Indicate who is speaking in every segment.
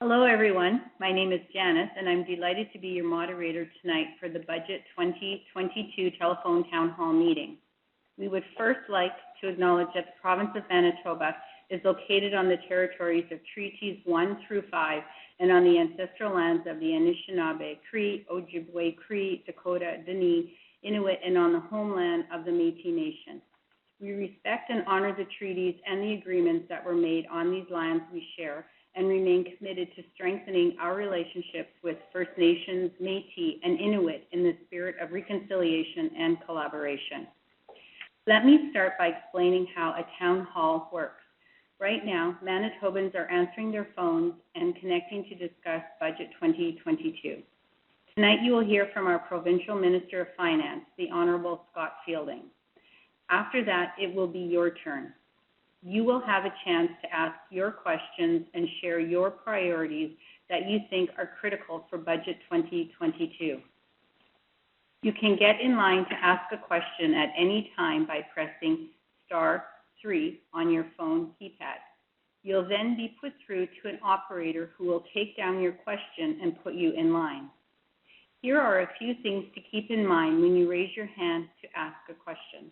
Speaker 1: Hello, everyone. My name is Janice, and I'm delighted to be your moderator tonight for the Budget 2022 Telephone Town Hall meeting. We would first like to acknowledge that the province of Manitoba is located on the territories of Treaties 1 through 5 and on the ancestral lands of the Anishinaabe, Cree, Ojibwe, Cree, Dakota, Dene, Inuit, and on the homeland of the Métis Nation. We respect and honor the treaties and the agreements that were made on these lands we share, and remain committed to strengthening our relationships with First Nations, Métis, and Inuit in the spirit of reconciliation and collaboration. Let me start by explaining how a town hall works. Right now, Manitobans are answering their phones and connecting to discuss Budget 2022. Tonight you will hear from our Provincial Minister of Finance, the Honourable Scott Fielding. After that, it will be your turn. You will have a chance to ask your questions and share your priorities that you think are critical for Budget 2022. You can get in line to ask a question at any time by pressing *3 on your phone keypad. You'll then be put through to an operator who will take down your question and put you in line. Here are a few things to keep in mind when you raise your hand to ask a question.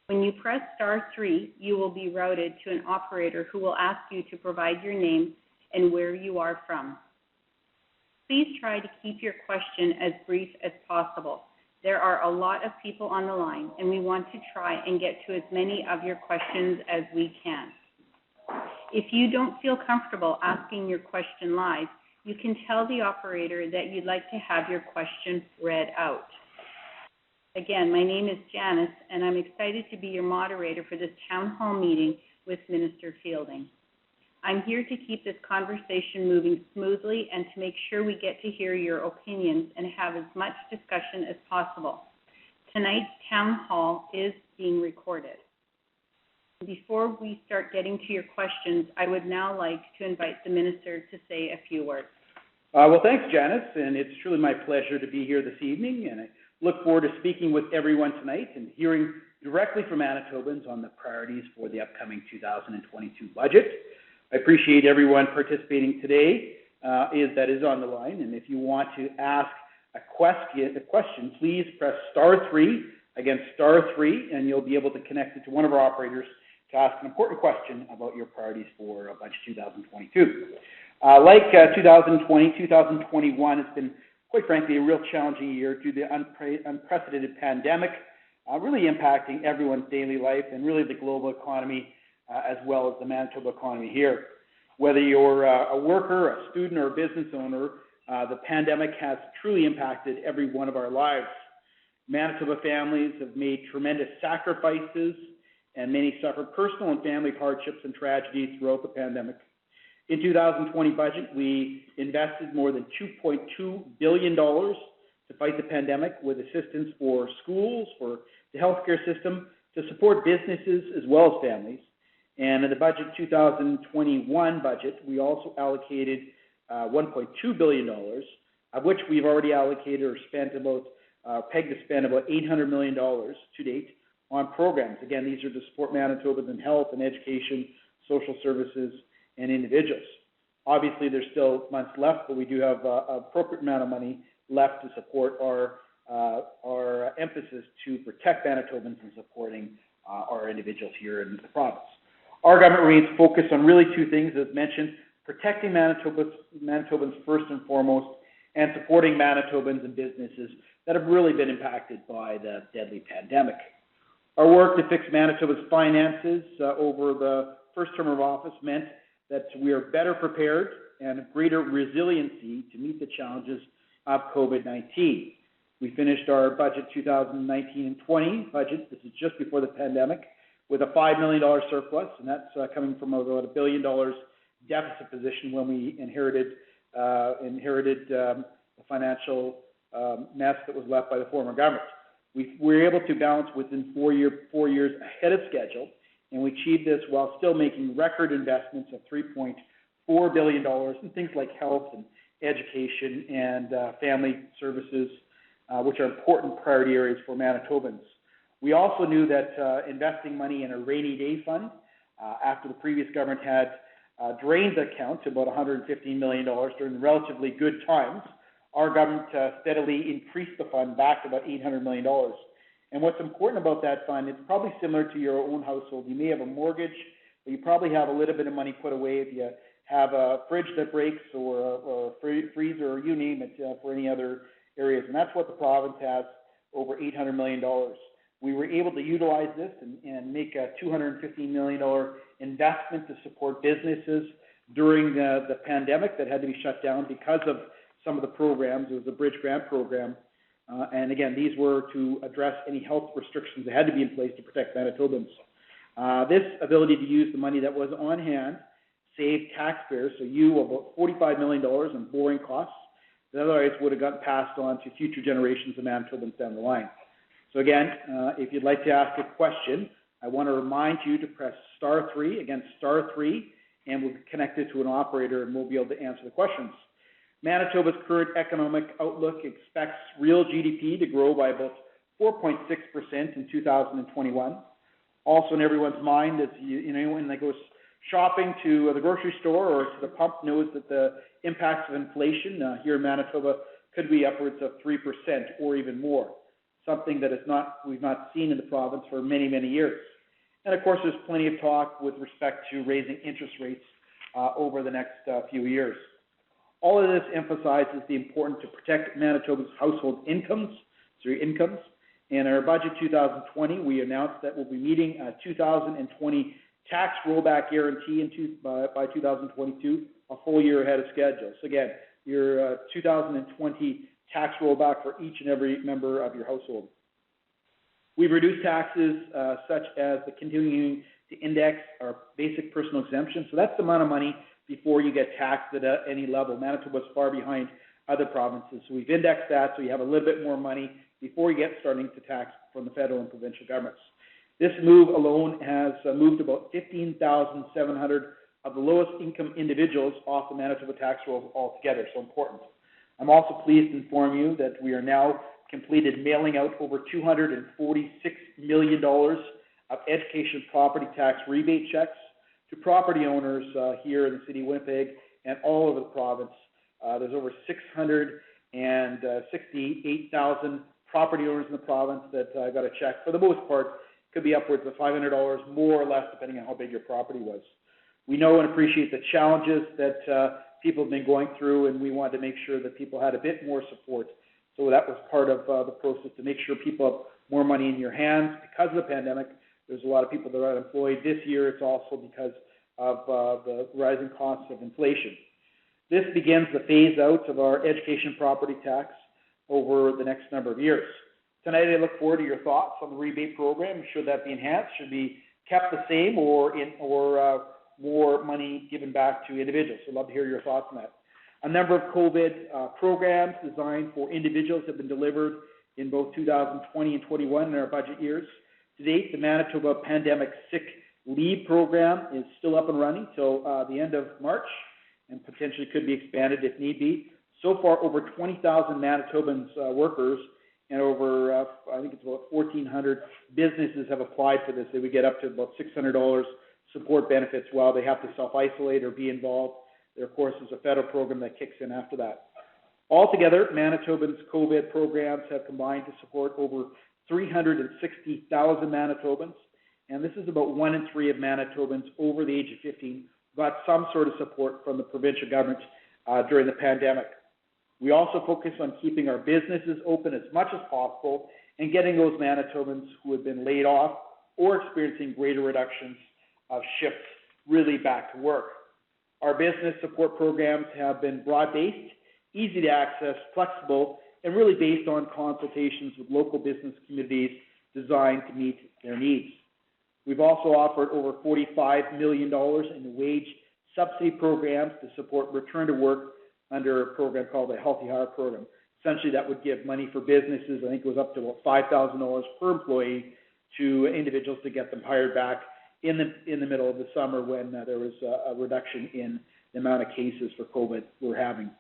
Speaker 1: When you press *3, you will be routed to an operator who will ask you to provide your name and where you are from. Please try to keep your question as brief as possible. There are a lot of people on the line, and we want to try and get to as many of your questions as we can. If you don't feel comfortable asking your question live, you can tell the operator that you'd like to have your question read out. Again, my name is Janice, and I'm excited to be your moderator for this town hall meeting with Minister Fielding. I'm here to keep this conversation moving smoothly and to make sure we get to hear your opinions and have as much discussion as possible. Tonight's town hall is being recorded. Before we start getting to your questions, I would now like to invite the Minister to say a few words.
Speaker 2: Well, thanks, Janice, and it's truly my pleasure to be here this evening, and I look forward to speaking with everyone tonight and hearing directly from Manitobans on the priorities for the upcoming 2022 budget. I appreciate everyone participating today that is on the line, and if you want to ask a question, please press *3, again *3, and you'll be able to connect it to one of our operators to ask an important question about your priorities for Budget 2022. Like 2020, 2021 has been, quite frankly, a real challenging year due to the unprecedented pandemic, really impacting everyone's daily life and really the global economy as well as the Manitoba economy here. Whether you're a worker, a student, or a business owner, the pandemic has truly impacted every one of our lives. Manitoba families have made tremendous sacrifices, and many suffered personal and family hardships and tragedies throughout the pandemic. In 2020 budget, we invested more than $2.2 billion to fight the pandemic with assistance for schools, for the healthcare system, to support businesses as well as families. And in the budget 2021 budget, we also allocated $1.2 billion, of which we've already allocated or spent about, pegged to spend about $800 million to date on programs. Again, these are to support Manitobans in health and education, social services, and individuals. Obviously, there's still months left, but we do have an appropriate amount of money left to support our emphasis to protect Manitobans and supporting our individuals here in the province. Our government remains focused on really two things, as mentioned: protecting Manitobans first and foremost, and supporting Manitobans and businesses that have really been impacted by the deadly pandemic. Our work to fix Manitoba's finances over the first term of office meant that we are better prepared and have greater resiliency to meet the challenges of COVID-19. We finished our budget 2019 and 20 budget, this is just before the pandemic, with a $5 million surplus, and that's coming from about $1 billion deficit position when we inherited the financial mess that was left by the former government. We were able to balance within 4 years ahead of schedule, and we achieved this while still making record investments of $3.4 billion in things like health and education and family services, which are important priority areas for Manitobans. We also knew that investing money in a rainy day fund, after the previous government had drained the account to about $115 million during the relatively good times, our government steadily increased the fund back to about $800 million. And what's important about that fund, it's probably similar to your own household. You may have a mortgage, but you probably have a little bit of money put away if you have a fridge that breaks or a freezer or you name it for any other areas. And that's what the province has, over $800 million. We were able to utilize this and make a $215 million investment to support businesses during the pandemic that had to be shut down because of some of the programs. It was a bridge grant program. And again, these were to address any health restrictions that had to be in place to protect Manitobans. This ability to use the money that was on hand saved taxpayers, so you, about $45 million in borrowing costs that otherwise would have gotten passed on to future generations of Manitobans down the line. So again, if you'd like to ask a question, I want to remind you to press *3, again, *3, and we'll be connected to an operator and we'll be able to answer the questions. Manitoba's current economic outlook expects real GDP to grow by about 4.6% in 2021. Also in everyone's mind, as when they go shopping to the grocery store or to the pump, knows that the impacts of inflation here in Manitoba could be upwards of 3% or even more, something that we've not seen in the province for many, many years. And of course, there's plenty of talk with respect to raising interest rates over the next few years. All of this emphasizes the importance to protect Manitoba's household incomes. In our budget 2020, we announced that we'll be meeting a 2020 tax rollback guarantee by 2022, a full year ahead of schedule. So again, your 2020 tax rollback for each and every member of your household. We've reduced taxes such as the continuing to index our basic personal exemption. So that's the amount of money before you get taxed at any level. Manitoba's far behind other provinces. So we've indexed that so you have a little bit more money before you get starting to tax from the federal and provincial governments. This move alone has moved about 15,700 of the lowest income individuals off the Manitoba tax rolls altogether, so important. I'm also pleased to inform you that we are now completed mailing out over $246 million of education property tax rebate checks to property owners here in the city of Winnipeg and all over the province. There's over 668,000 property owners in the province that got a check. For the most part, could be upwards of $500 more or less, depending on how big your property was. We know and appreciate the challenges that people have been going through, and we wanted to make sure that people had a bit more support. So that was part of the process to make sure people have more money in your hands. Because of the pandemic, there's a lot of people that are unemployed. This year, it's also because of the rising costs of inflation. This begins the phase out of our education property tax over the next number of years. Tonight, I look forward to your thoughts on the rebate program. Should that be enhanced? Should be kept the same, or more money given back to individuals? So I'd love to hear your thoughts on that. A number of COVID programs designed for individuals have been delivered in both 2020 and 21 in our budget years. To date, the Manitoba Pandemic Sick Leave Program is still up and running till the end of March, and potentially could be expanded if need be. So far, over 20,000 Manitobans workers and over, I think it's about 1,400 businesses have applied for this. They would get up to about $600 support benefits while they have to self-isolate or be involved. There, of course, is a federal program that kicks in after that. Altogether, Manitobans' COVID programs have combined to support over 360,000 Manitobans, and this is about 1 in 3 of Manitobans over the age of 15 got some sort of support from the provincial government during the pandemic. We also focus on keeping our businesses open as much as possible and getting those Manitobans who have been laid off or experiencing greater reductions of shifts really back to work. Our business support programs have been broad-based, easy to access, flexible, and really based on consultations with local business communities designed to meet their needs. We've also offered over $45 million in wage subsidy programs to support return to work under a program called the Healthy Hire Program. Essentially, that would give money for businesses. I think it was up to about $5,000 per employee to individuals to get them hired back in the middle of the summer when there was a reduction in the amount of cases for COVID we're having.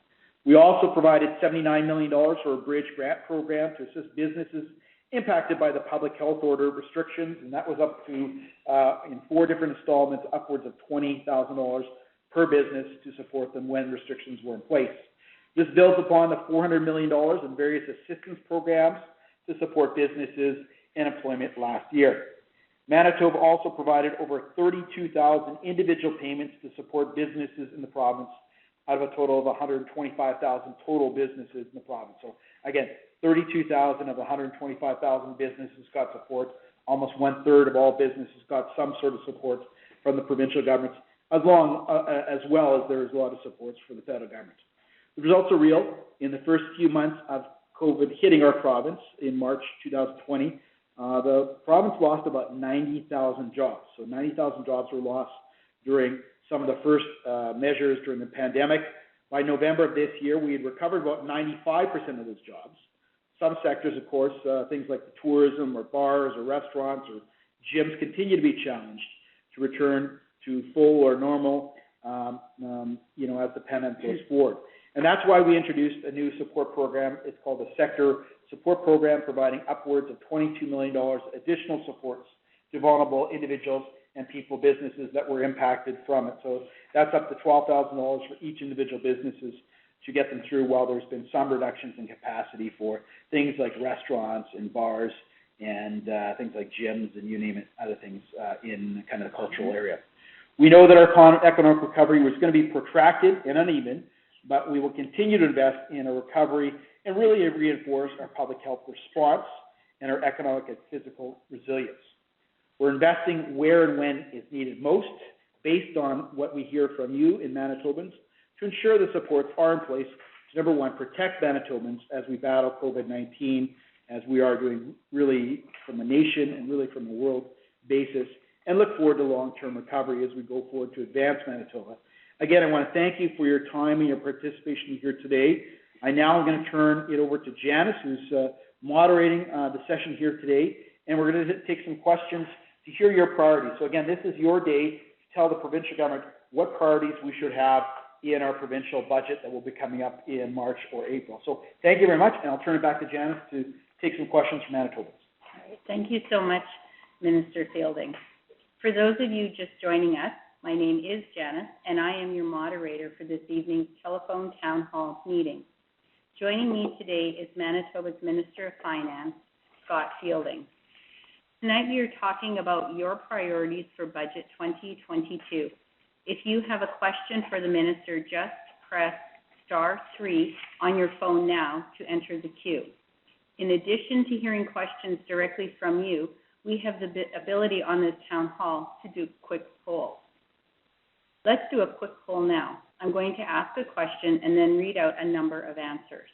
Speaker 2: We also provided $79 million for a bridge grant program to assist businesses impacted by the public health order restrictions, and that was up to, in 4 different installments, upwards of $20,000 per business to support them when restrictions were in place. This builds upon the $400 million in various assistance programs to support businesses and employment last year. Manitoba also provided over 32,000 individual payments to support businesses in the province out of a total of 125,000 total businesses in the province. So again, 32,000 of 125,000 businesses got support. Almost 1/3 of all businesses got some sort of support from the provincial governments, as well as there is a lot of supports for the federal government. The results are real. In the first few months of COVID hitting our province in March 2020, the province lost about 90,000 jobs. So 90,000 jobs were lost during some of the first measures during the pandemic. By November of this year, we had recovered about 95% of those jobs. Some sectors, of course, things like the tourism or bars or restaurants or gyms continue to be challenged to return to full or normal, as the pandemic goes forward. And that's why we introduced a new support program. It's called the Sector Support Program, providing upwards of $22 million additional supports to vulnerable individuals and people, businesses that were impacted from it. So that's up to $12,000 for each individual businesses to get them through while there's been some reductions in capacity for things like restaurants and bars and things like gyms and you name it, other things in kind of the cultural area. We know that our economic recovery was going to be protracted and uneven, but we will continue to invest in a recovery and really reinforce our public health response and our economic and physical resilience. We're investing where and when is needed most, based on what we hear from you in Manitobans, to ensure the supports are in place to, number one, protect Manitobans as we battle COVID-19, as we are doing really from a nation and really from a world basis, and look forward to long-term recovery as we go forward to advance Manitoba. Again, I want to thank you for your time and your participation here today. I now am going to turn it over to Janice, who's moderating the session here today, and we're going to take some questions to hear your priorities. So again, this is your day to tell the provincial government what priorities we should have in our provincial budget that will be coming up in March or April. So thank you very much, and I'll turn it back to Janice to take some questions from Manitobans.
Speaker 1: All right. Thank you so much, Minister Fielding. For those of you just joining us, my name is Janice, and I am your moderator for this evening's telephone town hall meeting. Joining me today is Manitoba's Minister of Finance, Scott Fielding. Tonight we are talking about your priorities for Budget 2022. If you have a question for the Minister, just press *3 on your phone now to enter the queue. In addition to hearing questions directly from you, we have the ability on this town hall to do quick polls. Let's do a quick poll now. I'm going to ask a question and then read out a number of answers.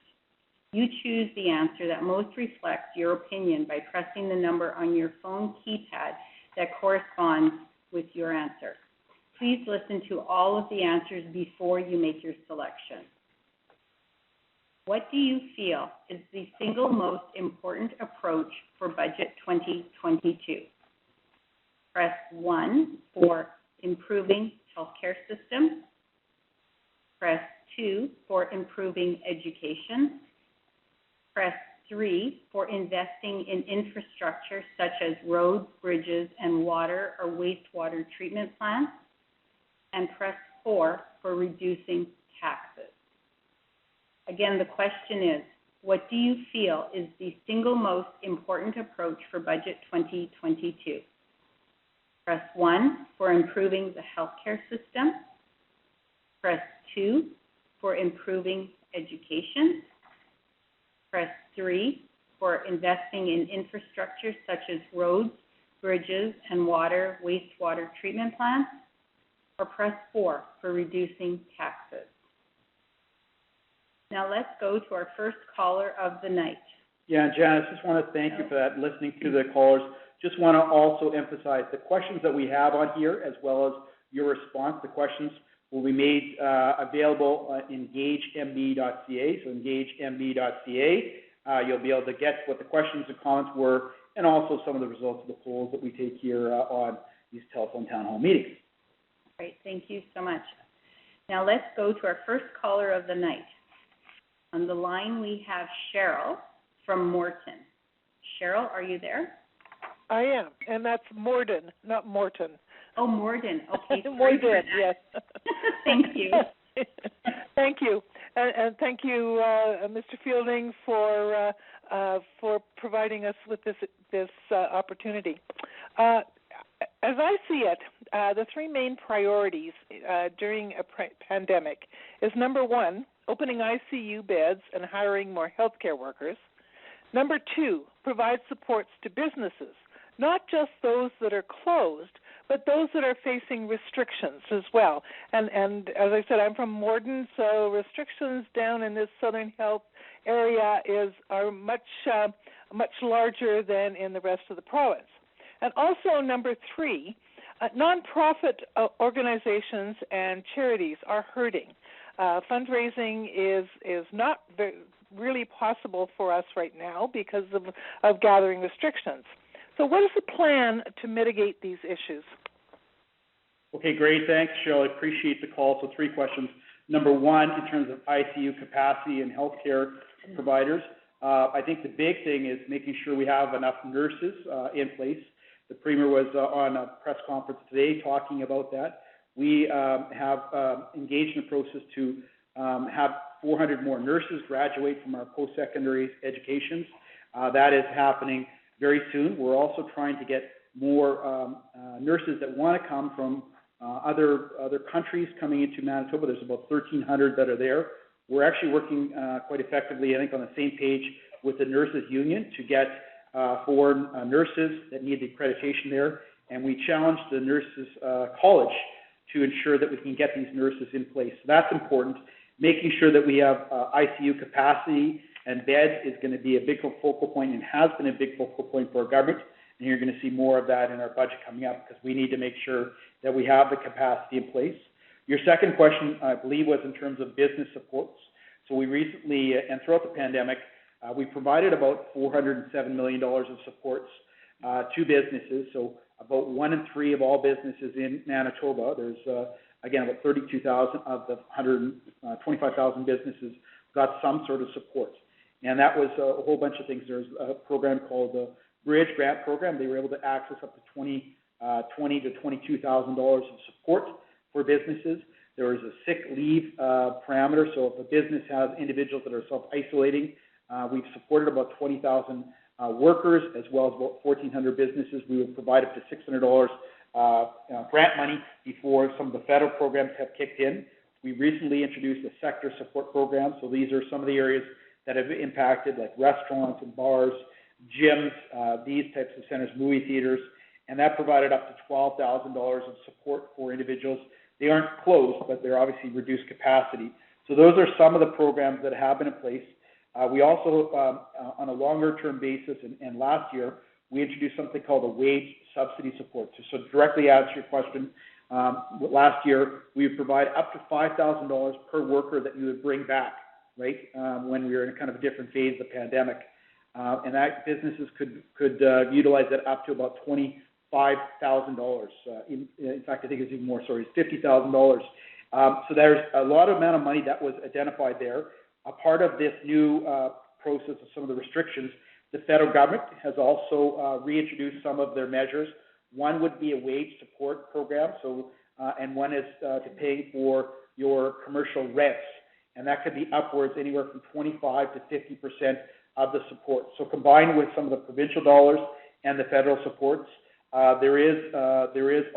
Speaker 1: You choose the answer that most reflects your opinion by pressing the number on your phone keypad that corresponds with your answer. Please listen to all of the answers before you make your selection. What do you feel is the single most important approach for Budget 2022? Press 1 for improving healthcare system. Press 2 for improving education. Press 3 for investing in infrastructure such as roads, bridges, and water or wastewater treatment plants. And press 4 for reducing taxes. Again, the question is, what do you feel is the single most important approach for Budget 2022? Press 1 for improving the healthcare system. Press 2 for improving education. Press 3 for investing in infrastructure such as roads, bridges, and water, wastewater treatment plants. Or press 4 for reducing taxes. Now let's go to our first caller of the night.
Speaker 2: Yeah, Janice, just want to thank you for that, listening to the callers. Just want to also emphasize the questions that we have on here, as well as your response. The questions will be made available on engagemb.ca, so engagemb.ca. You'll be able to get what the questions and comments were, and also some of the results of the polls that we take here on these telephone town hall meetings.
Speaker 1: Great, thank you so much. Now let's go to our first caller of the night. On the line we have Cheryl from Morton. Cheryl, are you there?
Speaker 3: I am, and that's Morden, not Morton.
Speaker 1: Oh, Morden. Okay.
Speaker 3: Morden, yes.
Speaker 1: Thank you.
Speaker 3: Thank you, and thank you, Mr. Fielding, for providing us with this opportunity. As I see it, the three main priorities during a pandemic is, number one, opening ICU beds and hiring more healthcare workers. Number two, provide supports to businesses, not just those that are closed, but those that are facing restrictions as well. And as I said, I'm from Morden, so restrictions down in this Southern Health area are much larger than in the rest of the province. And also, number three, nonprofit organizations and charities are hurting. Fundraising is not really possible for us right now because of gathering restrictions. So what is the plan to mitigate these issues?
Speaker 2: Okay, great. Thanks, Cheryl. I appreciate the call. So 3 questions. Number one, in terms of ICU capacity and healthcare providers, I think the big thing is making sure we have enough nurses in place. The Premier was on a press conference today talking about that. We have engaged in a process to have 400 more nurses graduate from our post-secondary educations. That is happening very soon. We're also trying to get more nurses that want to come from other countries coming into Manitoba. There's about 1,300 that are there. We're actually working quite effectively, I think, on the same page with the Nurses Union to get foreign nurses that need the accreditation there. And we challenged the Nurses College to ensure that we can get these nurses in place. So that's important. Making sure that we have ICU capacity and beds is going to be a big focal point and has been a big focal point for our government. And you're going to see more of that in our budget coming up because we need to make sure that we have the capacity in place. Your second question, I believe, was in terms of business supports. So we recently, and throughout the pandemic, we provided about $407 million of supports to businesses. So about 1 in 3 of all businesses in Manitoba, there's, again, about 32,000 of the 125,000 businesses got some sort of support. And that was a whole bunch of things. There's a program called the Bridge Grant Program. They were able to access up to $20,000 to $22,000 of support for businesses. There was a sick leave parameter. So if a business has individuals that are self-isolating, we've supported about 20,000 workers as well as about 1,400 businesses. We would provide up to $600 grant money before some of the federal programs have kicked in. We recently introduced a sector support program. So these are some of the areas that have impacted, like restaurants and bars, gyms, these types of centers, movie theaters, and that provided up to $12,000 of support for individuals. They aren't closed, but they're obviously reduced capacity. So those are some of the programs that have been in place. We also, on a longer-term basis, and last year, we introduced something called a wage subsidy support. So directly answer your question, last year, we would provide up to $5,000 per worker that you would bring back, right, when we were in a kind of a different phase of the pandemic. And that businesses could utilize that up to about $25,000. In fact, I think it's even more, sorry, it's $50,000. So there's a lot of amount of money that was identified there. A part of this new process of some of the restrictions, the federal government has also reintroduced some of their measures. One would be a wage support program, so and one is to pay for your commercial rents, and that could be upwards anywhere from 25 to 50% of the support. So combined with some of the provincial dollars and the federal supports, there is a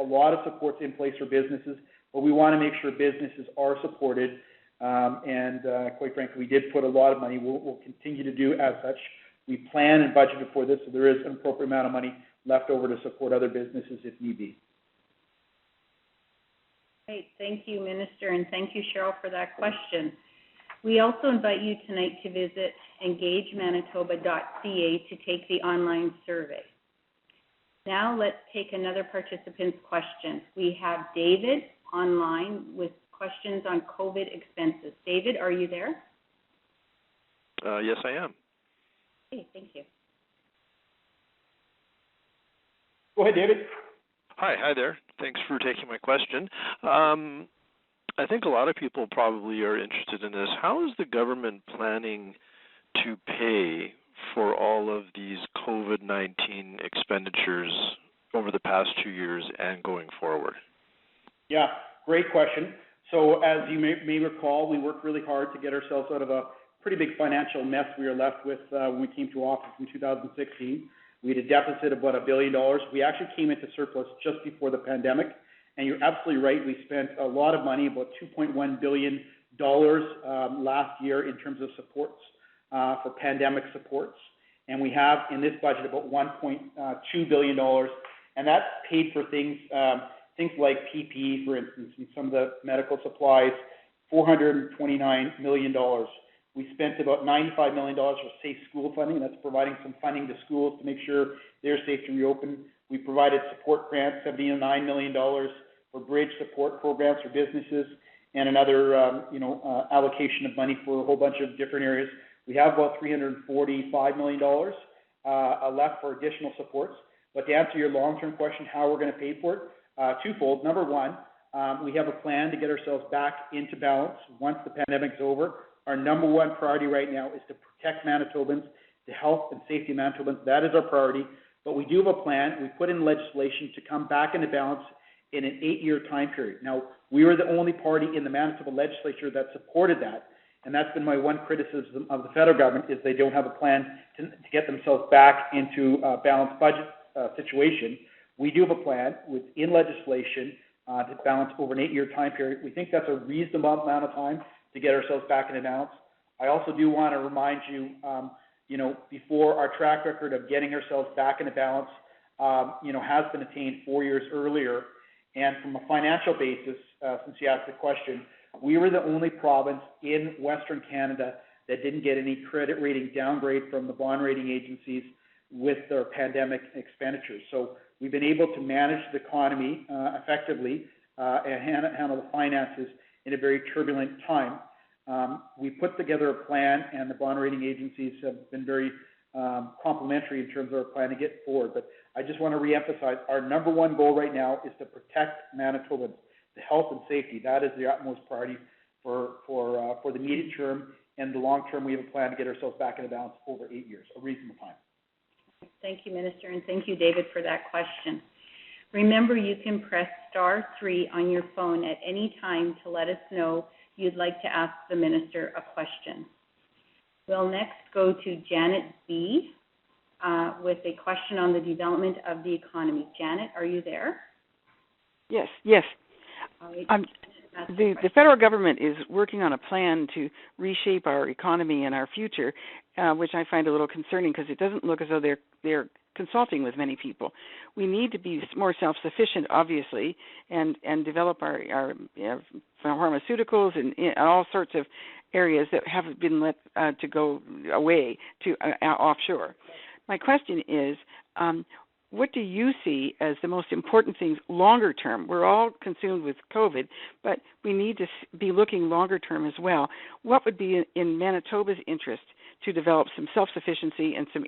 Speaker 2: lot of supports in place for businesses, but we want to make sure businesses are supported. And quite frankly, we did put a lot of money. We'll continue to do as such. We plan and budgeted for this, so there is an appropriate amount of money left over to support other businesses if need be.
Speaker 1: Great. Thank you, Minister, and thank you, Cheryl, for that question. We also invite you tonight to visit engagemanitoba.ca to take the online survey. Now let's take another participant's question. We have David online with questions on COVID expenses. David, are you there?
Speaker 4: Yes, I am.
Speaker 1: Okay, thank you.
Speaker 2: Go ahead, David.
Speaker 4: Hi there. Thanks for taking my question. I think a lot of people probably are interested in this. How is the government planning to pay for all of these COVID-19 expenditures over the past 2 years and going forward?
Speaker 2: Yeah, great question. So as you may recall, we worked really hard to get ourselves out of a pretty big financial mess we were left with when we came to office in 2016. We had a deficit of about $1 billion. We actually came into surplus just before the pandemic. And you're absolutely right. We spent a lot of money, about $2.1 billion last year in terms of supports for pandemic supports. And we have in this budget about $1.2 billion. And that's paid for things like PPE, for instance, and some of the medical supplies, $429 million. We spent about $95 million for safe school funding. That's providing some funding to schools to make sure they're safe to reopen. We provided support grants, $79 million for bridge support programs for businesses, and another allocation of money for a whole bunch of different areas. We have about $345 million left for additional supports. But to answer your long-term question, how we're going to pay for it, twofold. Number one, we have a plan to get ourselves back into balance once the pandemic's over. Our number one priority right now is to protect Manitobans, the health and safety of Manitobans. That is our priority. But we do have a plan. We put in legislation to come back into balance in an 8-year time period. Now, we were the only party in the Manitoba legislature that supported that. And that's been my one criticism of the federal government, is they don't have a plan to get themselves back into a balanced budget situation. We do have a plan within legislation to balance over an 8-year time period. We think that's a reasonable amount of time to get ourselves back into balance. I also do want to remind you, before our track record of getting ourselves back into balance, has been attained 4 years earlier. And from a financial basis, since you asked the question, we were the only province in Western Canada that didn't get any credit rating downgrade from the bond rating agencies with their pandemic expenditures. So we've been able to manage the economy effectively and handle the finances in a very turbulent time. We put together a plan, and the bond rating agencies have been very complimentary in terms of our plan to get forward. But I just want to reemphasize, our number one goal right now is to protect Manitobans, the health and safety. That is the utmost priority for the immediate term, and the long term. We have a plan to get ourselves back into balance over 8 years, a reasonable time.
Speaker 1: Thank you, Minister, and thank you, David, for that question. Remember, you can press *3 on your phone at any time to let us know you'd like to ask the Minister a question. We'll next go to Janet B. With a question on the development of the economy. Janet, are you there?
Speaker 5: Yes.
Speaker 1: All right.
Speaker 5: The federal government is working on a plan to reshape our economy and our future, which I find a little concerning because it doesn't look as though they're consulting with many people. We need to be more self-sufficient, obviously, and develop our pharmaceuticals and all sorts of areas that haven't been let to go away to offshore. My question is, what do you see as the most important things longer term? We're all consumed with COVID, but we need to be looking longer term as well. What would be in Manitoba's interest to develop some self-sufficiency and some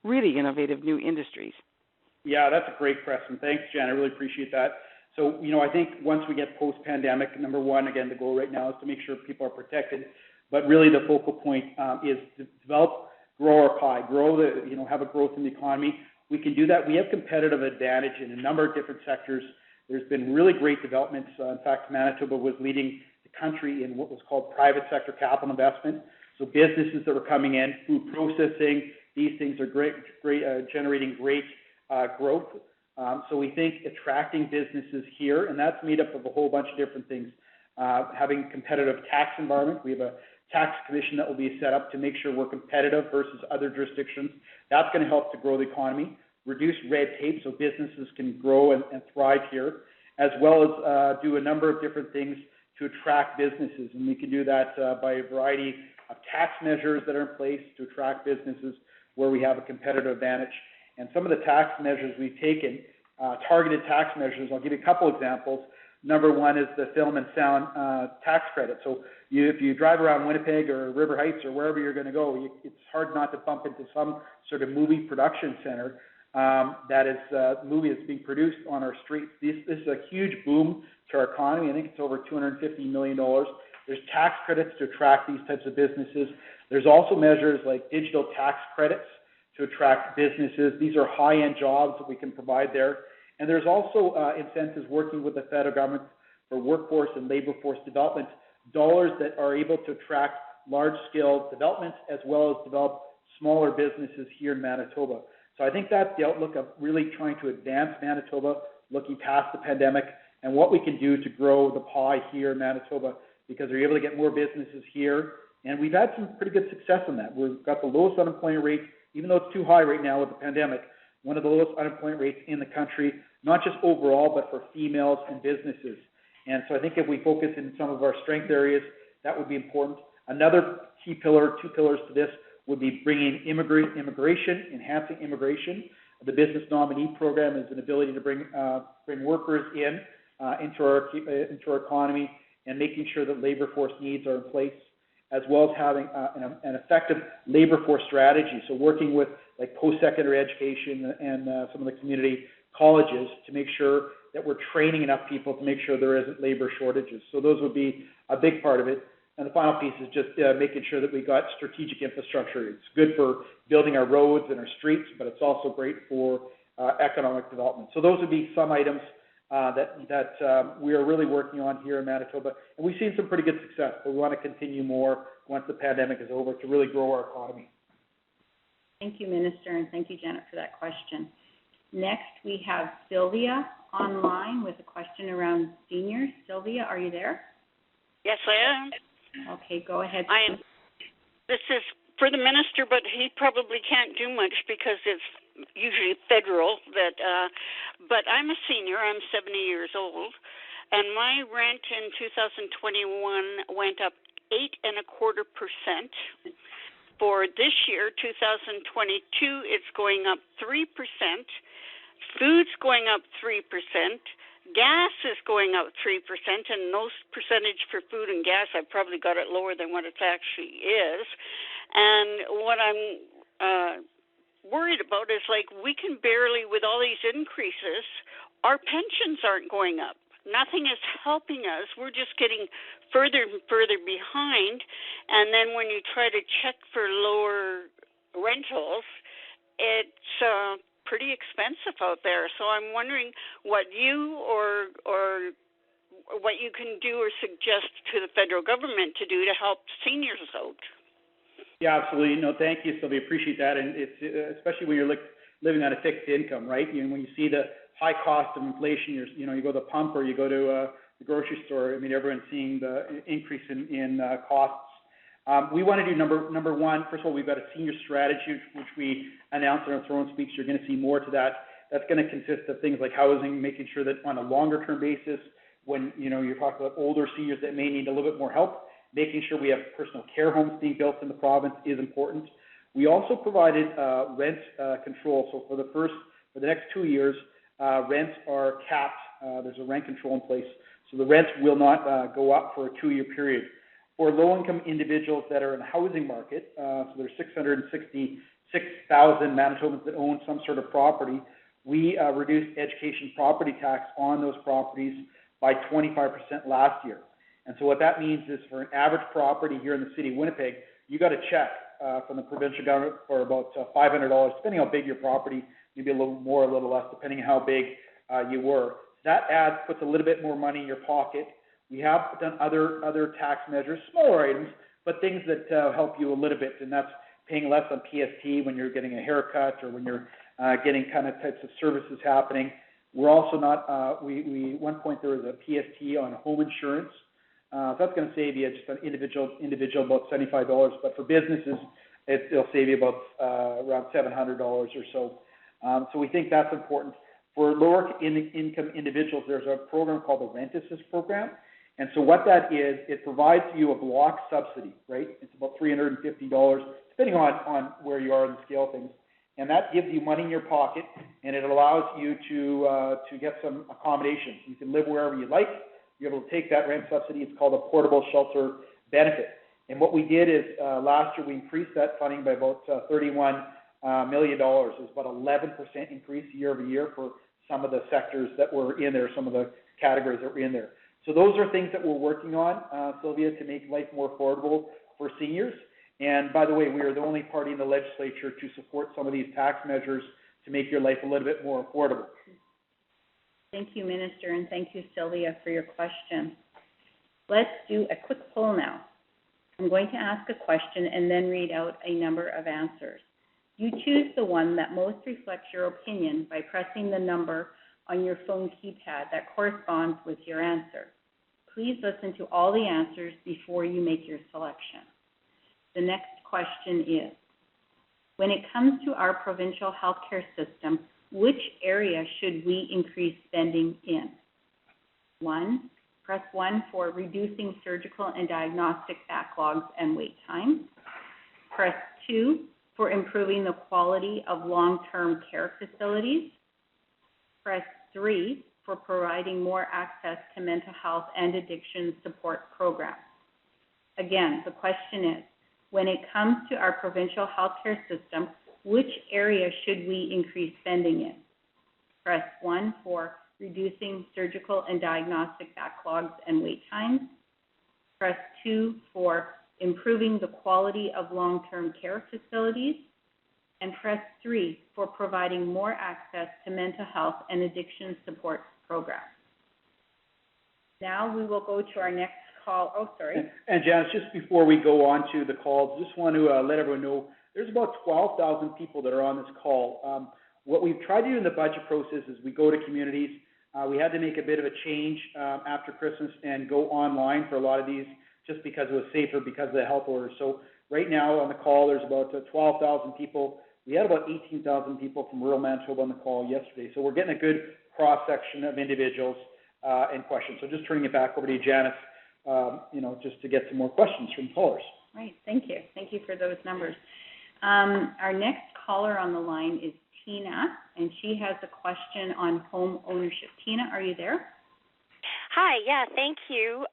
Speaker 5: really innovative new industries?
Speaker 2: Yeah, that's a great question. Thanks, Jen. I really appreciate that. So, I think once we get post-pandemic, number one, again, the goal right now is to make sure people are protected. But really the focal point is to develop, grow our pie, have a growth in the economy. We can do that. We have competitive advantage in a number of different sectors. There's been really great developments. In fact, Manitoba was leading the country in what was called private sector capital investment. So businesses that were coming in, food processing, these things are great generating great growth. So we think attracting businesses here, and that's made up of a whole bunch of different things. Having competitive tax environment. We have a tax commission that will be set up to make sure we're competitive versus other jurisdictions. That's going to help to grow the economy, reduce red tape so businesses can grow and thrive here, as well as do a number of different things to attract businesses. And we can do that by a variety of tax measures that are in place to attract businesses where we have a competitive advantage. And some of the tax measures we've taken, targeted tax measures, I'll give you a couple examples. Number one is the film and sound tax credit. So if you drive around Winnipeg or River Heights or wherever you're going to go, it's hard not to bump into some sort of movie production center that is a movie that's being produced on our streets. This is a huge boom to our economy. I think it's over $250 million. There's tax credits to attract these types of businesses. There's also measures like digital tax credits to attract businesses. These are high-end jobs that we can provide there. And there's also incentives working with the federal government for workforce and labor force development, dollars that are able to attract large-scale developments as well as develop smaller businesses here in Manitoba. So I think that's the outlook of really trying to advance Manitoba, looking past the pandemic, and what we can do to grow the pie here in Manitoba, because we're able to get more businesses here. And we've had some pretty good success in that. We've got the lowest unemployment rate, even though it's too high right now with the pandemic, one of the lowest unemployment rates in the country, not just overall, but for females and businesses. And so I think if we focus in some of our strength areas, that would be important. Another key pillar, two pillars to this, would be bringing immigration, enhancing immigration. The business nominee program is an ability to bring workers into our economy and making sure that labor force needs are in place, as well as having an effective labor force strategy. So working with like post-secondary education and some of the community colleges to make sure that we're training enough people to make sure there isn't labor shortages. So those would be a big part of it. And the final piece is just making sure that we got strategic infrastructure. It's good for building our roads and our streets, but it's also great for economic development. So those would be some items that we are really working on here in Manitoba. And we've seen some pretty good success, but we want to continue more once the pandemic is over to really grow our economy.
Speaker 1: Thank you, Minister, and thank you, Janet, for that question. Next, we have Sylvia online with a question around seniors. Sylvia, are you there?
Speaker 6: Yes, I am.
Speaker 1: Okay, go ahead.
Speaker 6: This is for the minister, but he probably can't do much because it's usually federal. But I'm a senior. I'm 70 years old, and my rent in 2021 went up 8.25%. For this year, 2022, it's going up 3%. Food's going up 3%. Gas is going up 3%, and no percentage for food and gas. I've probably got it lower than what it actually is. And what I'm worried about is, like, we can barely, with all these increases, our pensions aren't going up. Nothing is helping us. We're just getting further and further behind. And then when you try to check for lower rentals, it's pretty expensive out there. So I'm wondering what you or what you can do or suggest to the federal government to do to help seniors out.
Speaker 2: Yeah, absolutely. No, thank you, Sylvia. Appreciate that. And it's especially when you're living on a fixed income, right? When you see the high cost of inflation, you go to the pump or you go to the grocery store. I mean, everyone's seeing the increase in costs. We want to do number one. First of all, we've got a senior strategy which we announced in our throne speech. You're going to see more to that. That's going to consist of things like housing, making sure that on a longer-term basis, when you're talking about older seniors that may need a little bit more help, making sure we have personal care homes being built in the province is important. We also provided rent control. So for the next 2 years, rents are capped. There's a rent control in place, so the rents will not go up for a 2-year period. For low-income individuals that are in the housing market, so there's 666,000 Manitobans that own some sort of property, we reduced education property tax on those properties by 25% last year. And so what that means is for an average property here in the city of Winnipeg, you got a check from the provincial government for about $500, depending how big your property, maybe a little more, a little less, depending on how big you were. That puts a little bit more money in your pocket. We have done other tax measures, smaller items, but things that help you a little bit, and that's paying less on PST when you're getting a haircut or when you're getting kind of types of services happening. We're also not, at one point there was a PST on home insurance. So that's going to save you just an individual about $75, but for businesses, it'll save you about around $700 or so. So we think that's important. For lower income individuals, there's a program called the Rent Assist program. And so what that is, it provides you a block subsidy, right? It's about $350, depending on where you are in the scale of things. And that gives you money in your pocket, and it allows you to get some accommodations. You can live wherever you like. You're able to take that rent subsidy. It's called a portable shelter benefit. And what we did is last year we increased that funding by about $31 million. It was about 11% increase year over year for some of the sectors that were in there, some of the categories that were in there. So those are things that we're working on, Sylvia, to make life more affordable for seniors. And by the way, we are the only party in the legislature to support some of these tax measures to make your life a little bit more affordable.
Speaker 1: Thank you, Minister, and thank you, Sylvia, for your question. Let's do a quick poll now. I'm going to ask a question and then read out a number of answers. You choose the one that most reflects your opinion by pressing the number on your phone keypad that corresponds with your answer. Please listen to all the answers before you make your selection. The next question is, when it comes to our provincial healthcare system, which area should we increase spending in? 1, press 1 for reducing surgical and diagnostic backlogs and wait times. Press 2 for improving the quality of long-term care facilities. Press 3 for providing more access to mental health and addiction support programs. Again, the question is, when it comes to our provincial healthcare system, which area should we increase spending in? Press 1 for reducing surgical and diagnostic backlogs and wait times. Press 2 for improving the quality of long-term care facilities. And press 3 for providing more access to mental health and addiction support programs. Now we will go to our next call. Oh, sorry.
Speaker 2: And Janice, just before we go on to the calls, just want to let everyone know there's about 12,000 people that are on this call. What we've tried to do in the budget process is we go to communities. We had to make a bit of a change after Christmas and go online for a lot of these just because it was safer because of the health orders. So right now on the call, there's about 12,000 people. We had about 18,000 people from rural Manitoba on the call yesterday. So we're getting a good cross-section of individuals and questions. So just turning it back over to you, Janice, just to get some more questions from callers.
Speaker 1: Right, thank you. Thank you for those numbers. Our next caller on the line is Tina, and she has a question on home ownership. Tina, are you there?
Speaker 7: Hi, yeah, thank you.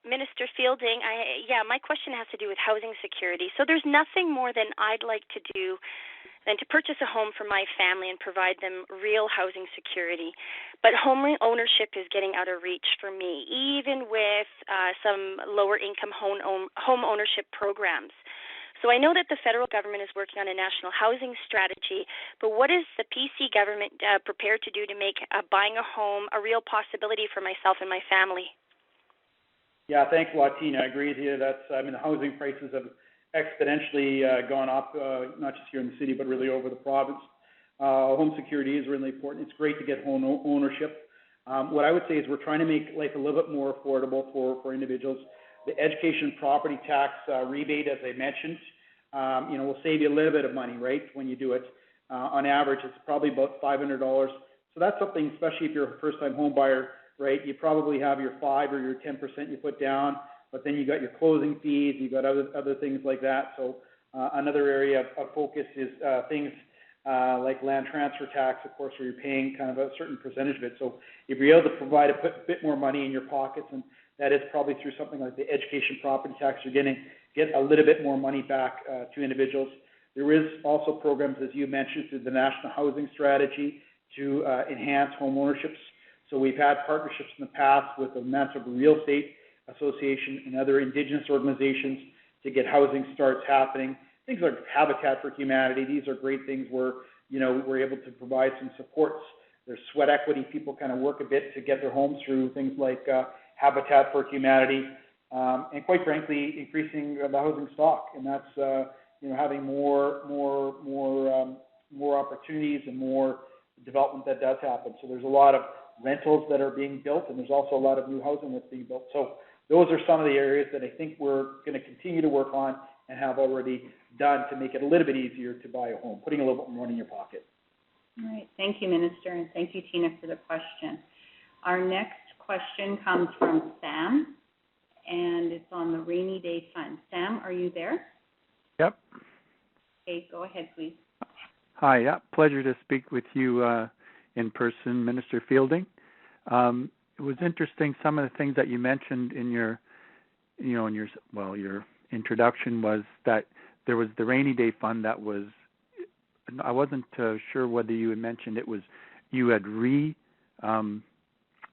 Speaker 7: Minister Fielding, my question has to do with housing security. So there's nothing more than I'd like to do than to purchase a home for my family and provide them real housing security. But home ownership is getting out of reach for me, even with some lower income home ownership programs. So I know that the federal government is working on a national housing strategy, but what is the PC government prepared to do to make buying a home a real possibility for myself and my family?
Speaker 2: Yeah, thanks a lot, Tina. I agree with you. The housing prices have exponentially gone up, not just here in the city, but really over the province. Home security is really important. It's great to get home ownership. What I would say is we're trying to make life a little bit more affordable for individuals. The education property tax rebate, as I mentioned, will save you a little bit of money, right, when you do it. On average, it's probably about $500. So that's something, especially if you're a first-time home buyer, right, you probably have your 5 or your 10% you put down, but then you got your closing fees, you got other things like that. So another area of focus is things like land transfer tax, of course, where you're paying kind of a certain percentage of it. So if you're able to provide a bit more money in your pockets, and that is probably through something like the education property tax, you're getting get a little bit more money back to individuals. There is also programs, as you mentioned, through the National Housing Strategy to enhance home ownerships. So we've had partnerships in the past with the Manitoba Real Estate Association and other Indigenous organizations to get housing starts happening. Things like Habitat for Humanity, these are great things where, we're able to provide some supports. There's sweat equity. People kind of work a bit to get their homes through things like Habitat for Humanity, and quite frankly, increasing the housing stock. And that's, having more opportunities and more development that does happen. So there's a lot of rentals that are being built, and there's also a lot of new housing that's being built. So those are some of the areas that I think we're going to continue to work on and have already done to make it a little bit easier to buy a home, putting a little bit more money in your pocket.
Speaker 1: All right. Thank you, Minister, and thank you, Tina, for the question. Our next question comes from Sam, and it's on the Rainy Day Fund. Sam, are you there?
Speaker 8: Yep.
Speaker 1: Okay, go ahead, please.
Speaker 8: Hi, yeah, pleasure to speak with you in person, Minister Fielding. It was interesting, some of the things that you mentioned in your introduction was that there was the Rainy Day Fund that was, I wasn't sure whether you had mentioned it was, you had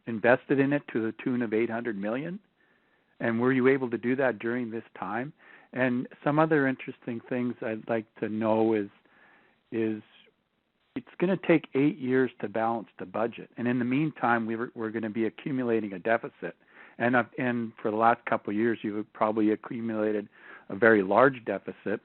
Speaker 8: invested in it to the tune of $800 million, and were you able to do that during this time? And some other interesting things I'd like to know is it's going to take 8 years to balance the budget, and in the meantime, we're going to be accumulating a deficit. And for the last couple of years, you've probably accumulated a very large deficit,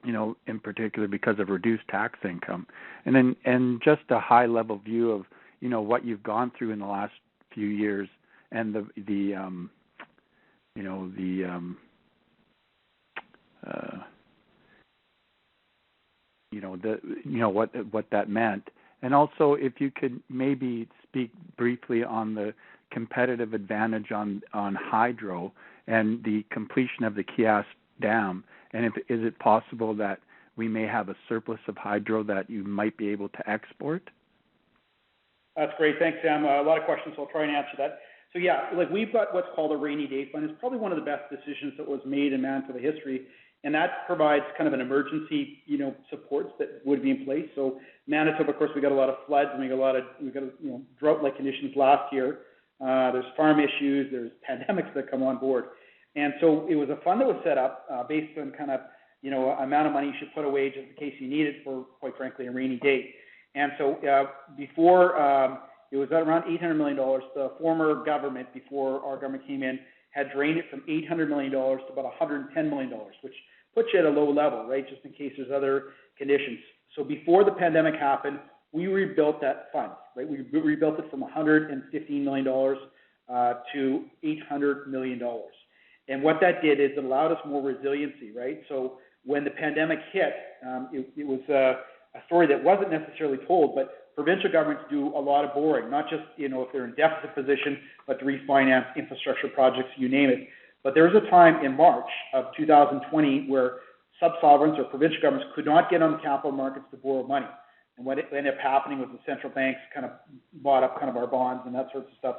Speaker 8: in particular because of reduced tax income. And just a high level view of, what you've gone through in the last few years and what that meant. And also, if you could maybe speak briefly on the competitive advantage on hydro and the completion of the Kias Dam, and is it possible that we may have a surplus of hydro that you might be able to export?
Speaker 2: That's great. Thanks, Sam. A lot of questions, so I'll try and answer that. So yeah, we've got what's called a rainy day fund. It's probably one of the best decisions that was made in Manitoba history, and that provides kind of an emergency, supports that would be in place. So Manitoba, of course, we got a lot of floods, and we got drought-like conditions last year. There's farm issues, there's pandemics that come on board, and so it was a fund that was set up based on kind of amount of money you should put away just in case you need it for, quite frankly, a rainy day. And so before it was around $800 million. The former government, before our government came in, had drained it from $800 million to about $110 million, which puts you at a low level, right, just in case there's other conditions. So before the pandemic happened, we rebuilt that fund, right? We rebuilt it from $115 million to $800 million. And what that did is it allowed us more resiliency, right? So when the pandemic hit, it was a story that wasn't necessarily told, but provincial governments do a lot of borrowing, not just, if they're in deficit position, but to refinance infrastructure projects, you name it. But there was a time in March of 2020 where sub-sovereigns or provincial governments could not get on the capital markets to borrow money. And what ended up happening was the central banks kind of bought up kind of our bonds and that sort of stuff.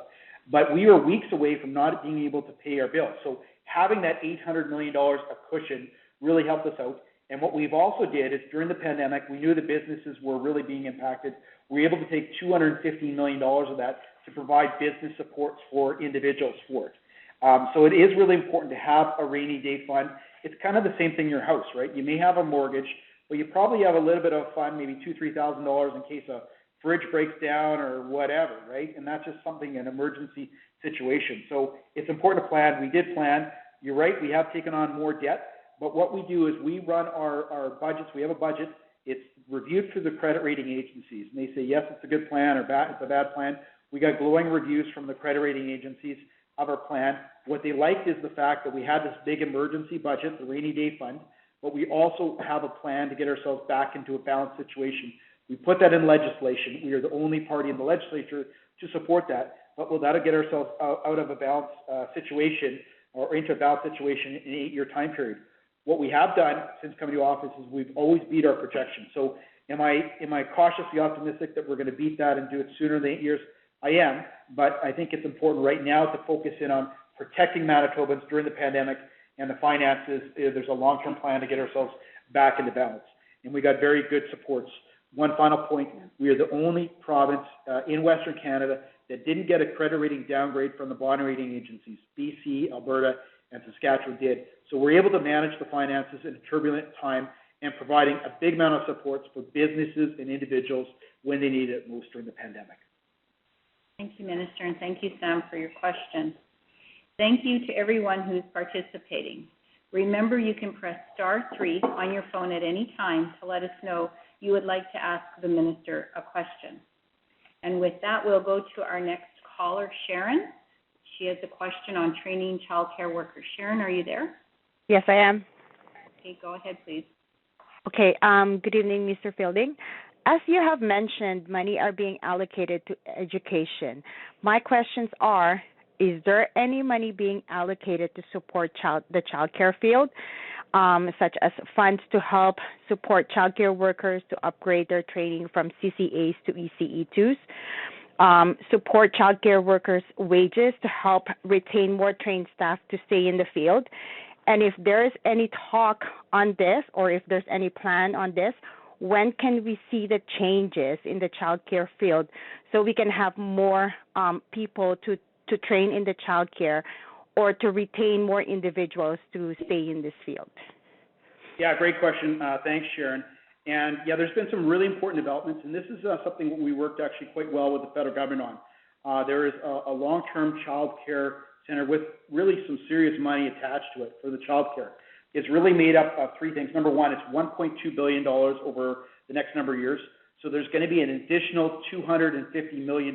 Speaker 2: But we were weeks away from not being able to pay our bills. So having that $800 million of cushion really helped us out. And what we've also did is during the pandemic, we knew the businesses were really being impacted. We were able to take $215 million of that to provide business supports for individuals for it. So it is really important to have a rainy day fund. It's kind of the same thing in your house, right? You may have a mortgage, but you probably have a little bit of fund, maybe $2,000, $3,000 in case a fridge breaks down or whatever, right? And that's just something, an emergency situation. So it's important to plan. We did plan. You're right, we have taken on more debt. But what we do is we run our budgets. We have a budget. It's reviewed through the credit rating agencies. And they say, yes, it's a good plan, or it's a bad plan. We got glowing reviews from the credit rating agencies of our plan. What they liked is the fact that we had this big emergency budget, the rainy day fund, but we also have a plan to get ourselves back into a balanced situation. We put that in legislation. We are the only party in the legislature to support that. But will that get ourselves out of a balanced situation or into a balanced situation in an 8-year time period? What we have done since coming to office is we've always beat our projections. So am I cautiously optimistic that we're going to beat that and do it sooner than 8 years? I am, but I think it's important right now to focus in on protecting Manitobans during the pandemic and the finances. There's a long-term plan to get ourselves back into balance. And we got very good supports. One final point, we are the only province in Western Canada that didn't get a credit rating downgrade from the bond rating agencies. BC, Alberta, and Saskatchewan did. So we're able to manage the finances in a turbulent time and providing a big amount of supports for businesses and individuals when they need it most during the pandemic.
Speaker 1: Thank you, Minister, and thank you, Sam, for your question. Thank you to everyone who's participating. Remember, you can press *3 on your phone at any time to let us know you would like to ask the Minister a question. And with that, we'll go to our next caller, Sharon. She has a question on training child care workers. Sharon, are you there?
Speaker 9: Yes, I am.
Speaker 1: Okay, go ahead, please.
Speaker 9: Okay, good evening, Mr. Fielding. As you have mentioned, money are being allocated to education. My questions are, is there any money being allocated to support the child care field, such as funds to help support child care workers to upgrade their training from CCAs to ECE2s? Support child care workers' wages to help retain more trained staff to stay in the field? And if there is any talk on this, or if there's any plan on this, when can we see the changes in the child care field so we can have more people to train in the child care or to retain more individuals to stay in this field?
Speaker 2: Yeah, great question. Thanks, Sharon. And yeah, there's been some really important developments, and this is something that we worked actually quite well with the federal government on. There is a long-term child care center with really some serious money attached to it for the child care. It's really made up of three things. Number one, it's $1.2 billion over the next number of years. So there's going to be an additional $250 million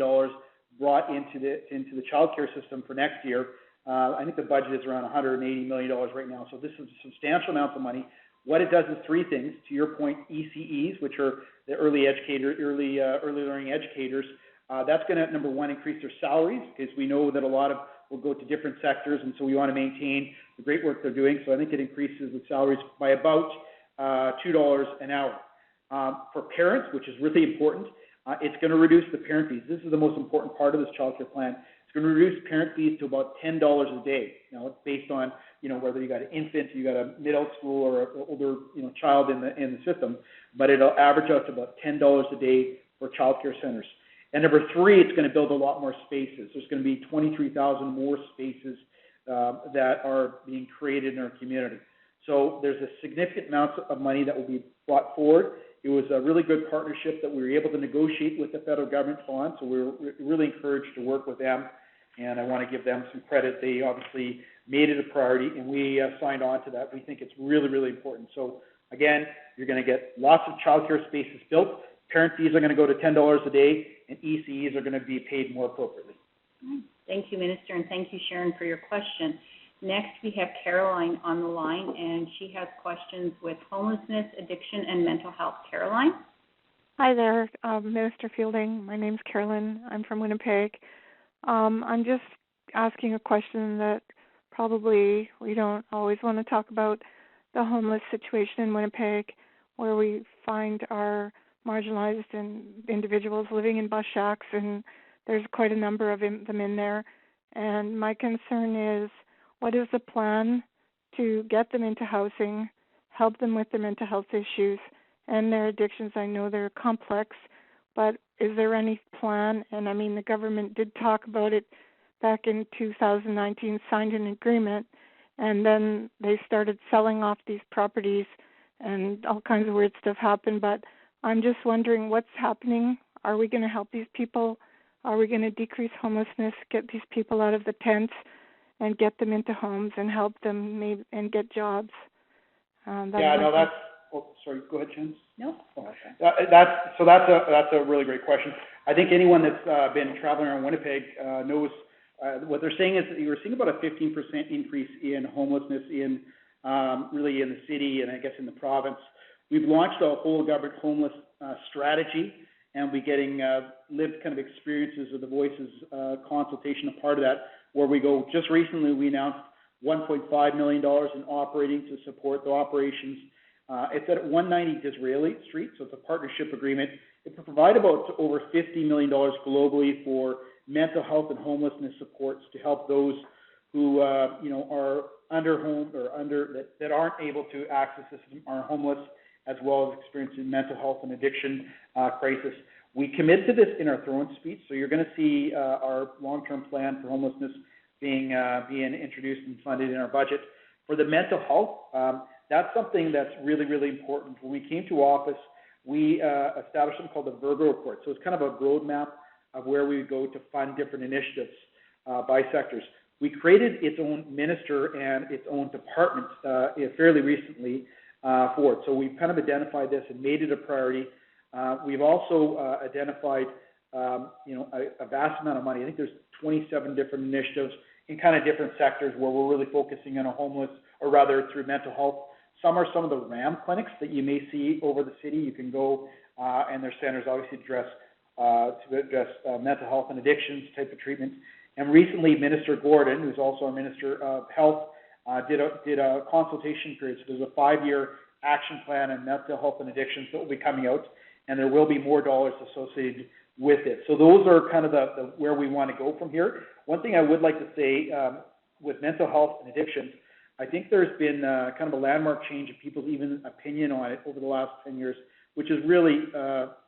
Speaker 2: brought into the child care system for next year. I think the budget is around $180 million right now. So this is a substantial amount of money. What it does is three things. To your point, ECEs, which are the early learning educators, that's going to, number one, increase their salaries, because we know that a lot of will go to different sectors, and so we want to maintain the great work they're doing. So I think it increases the salaries by about $2 an hour. For parents, which is really important, it's going to reduce the parent fees. This is the most important part of this child care plan. It's going to reduce parent fees to about $10 a day. Now, it's based on, whether you got an infant, you got a middle school, or an older, child in the system, but it'll average out to about $10 a day for child care centers. And number three, it's going to build a lot more spaces. There's going to be 23,000 more spaces that are being created in our community. So there's a significant amount of money that will be brought forward. It was a really good partnership that we were able to negotiate with the federal government on, so we were really encouraged to work with them, and I want to give them some credit. They obviously made it a priority, and we signed on to that. We think it's really, really important. So again, you're going to get lots of child care spaces built. Parent fees are going to go to $10 a day, and ECEs are going to be paid more appropriately.
Speaker 1: Thank you, Minister, and thank you, Sharon, for your question. Next, we have Caroline on the line, and she has questions with homelessness, addiction, and mental health. Caroline?
Speaker 10: Hi there, Minister Fielding. My name's Carolyn. I'm from Winnipeg. I'm just asking a question that probably we don't always want to talk about, the homeless situation in Winnipeg, where we find our marginalized individuals living in bus shacks, and there's quite a number of them in there. And my concern is, what is the plan to get them into housing, help them with their mental health issues and their addictions? I know they're complex, but is there any plan? And I mean, the government did talk about it back in 2019, signed an agreement, and then they started selling off these properties and all kinds of weird stuff happened. But I'm just wondering what's happening. Are we going to help these people? Are we going to decrease homelessness, get these people out of the tents and get them into homes and help them maybe and get jobs?
Speaker 2: Sorry, go ahead, Jen.
Speaker 1: No.
Speaker 2: That's a really great question. I think anyone that's been traveling around Winnipeg knows what they're saying is that you're seeing about a 15% increase in homelessness in really in the city and I guess in the province. We've launched a whole government homeless strategy, and we're getting lived kind of experiences of the Voices consultation, a part of that, where we go. Just recently, we announced $1.5 million in operating to support the operations. It's at 190 Disraeli Street, so it's a partnership agreement. It will provide about over $50 million globally for mental health and homelessness supports to help those who are under home or that aren't able to access the system, are homeless, as well as experiencing mental health and addiction crisis. We committed to this in our throne speech, so you're going to see our long-term plan for homelessness being introduced and funded in our budget. For the mental health, that's something that's really, really important. When we came to office, we established something called the Virgo Report. So it's kind of a roadmap of where we would go to fund different initiatives by sectors. We created its own minister and its own department fairly recently for it. So we've kind of identified this and made it a priority. We've also identified, a vast amount of money. I think there's 27 different initiatives in kind of different sectors where we're really focusing on a homeless, or rather through mental health. Some are some of the RAM clinics that you may see over the city. You can go, and their centers obviously address mental health and addictions type of treatment. And recently, Minister Gordon, who's also our Minister of Health, did a consultation period. So there's a 5-year action plan on mental health and addictions that will be coming out, and there will be more dollars associated with it. So those are kind of the where we want to go from here. One thing I would like to say with mental health and addictions, I think there's been kind of a landmark change in people's even opinion on it over the last 10 years, which is really,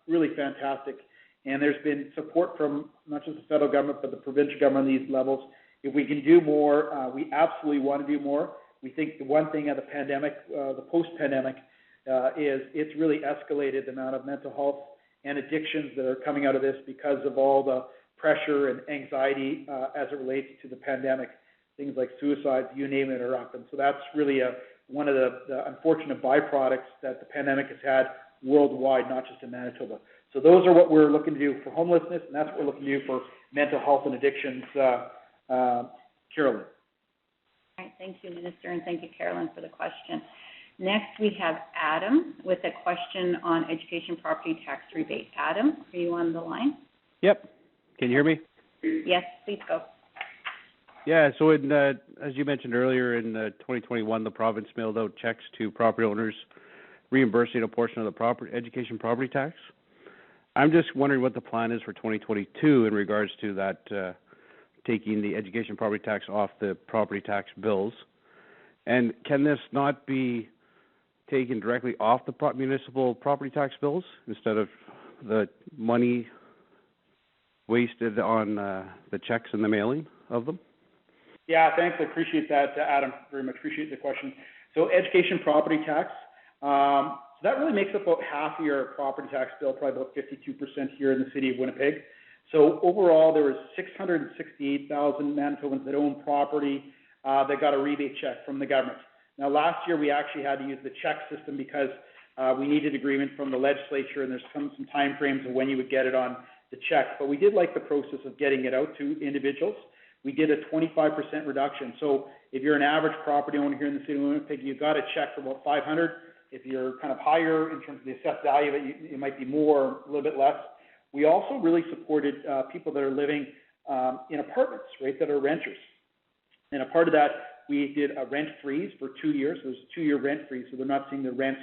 Speaker 2: really fantastic. And there's been support from not just the federal government, but the provincial government on these levels. If we can do more, we absolutely want to do more. We think the one thing of the pandemic, the post-pandemic, is it's really escalated the amount of mental health and addictions that are coming out of this because of all the pressure and anxiety as it relates to the pandemic. Things like suicides, you name it, are up. And so that's really one of the unfortunate byproducts that the pandemic has had worldwide, not just in Manitoba. So those are what we're looking to do for homelessness, and that's what we're looking to do for mental health and addictions. Carolyn.
Speaker 1: All right, thank you, Minister, and thank you, Carolyn, for the question. Next, we have Adam with a question on education property tax rebate. Adam, are you on the line?
Speaker 11: Yep. Can you hear me?
Speaker 1: Yes, please go.
Speaker 11: Yeah, so as you mentioned earlier, in 2021, the province mailed out checks to property owners reimbursing a portion of the education property tax. I'm just wondering what the plan is for 2022 in regards to that, taking the education property tax off the property tax bills. And can this not be taken directly off the municipal property tax bills instead of the money wasted on the checks and the mailing of them?
Speaker 2: Yeah, thanks. I appreciate that, Adam. Very much appreciate the question. So education property tax, so that really makes up about half of your property tax bill, probably about 52% here in the city of Winnipeg. So overall, there was 668,000 Manitobans that own property that got a rebate check from the government. Now, last year we actually had to use the check system because we needed agreement from the legislature, and there's some time frames of when you would get it on the check. But we did like the process of getting it out to individuals. We did a 25% reduction. So if you're an average property owner here in the city of Winnipeg, you got a check for about $500. If you're kind of higher in terms of the assessed value of it, it might be more, a little bit less. We also really supported people that are living in apartments, right, that are renters. And a part of that, we did a rent freeze for 2 years. So there's a 2-year rent freeze, so they're not seeing the rents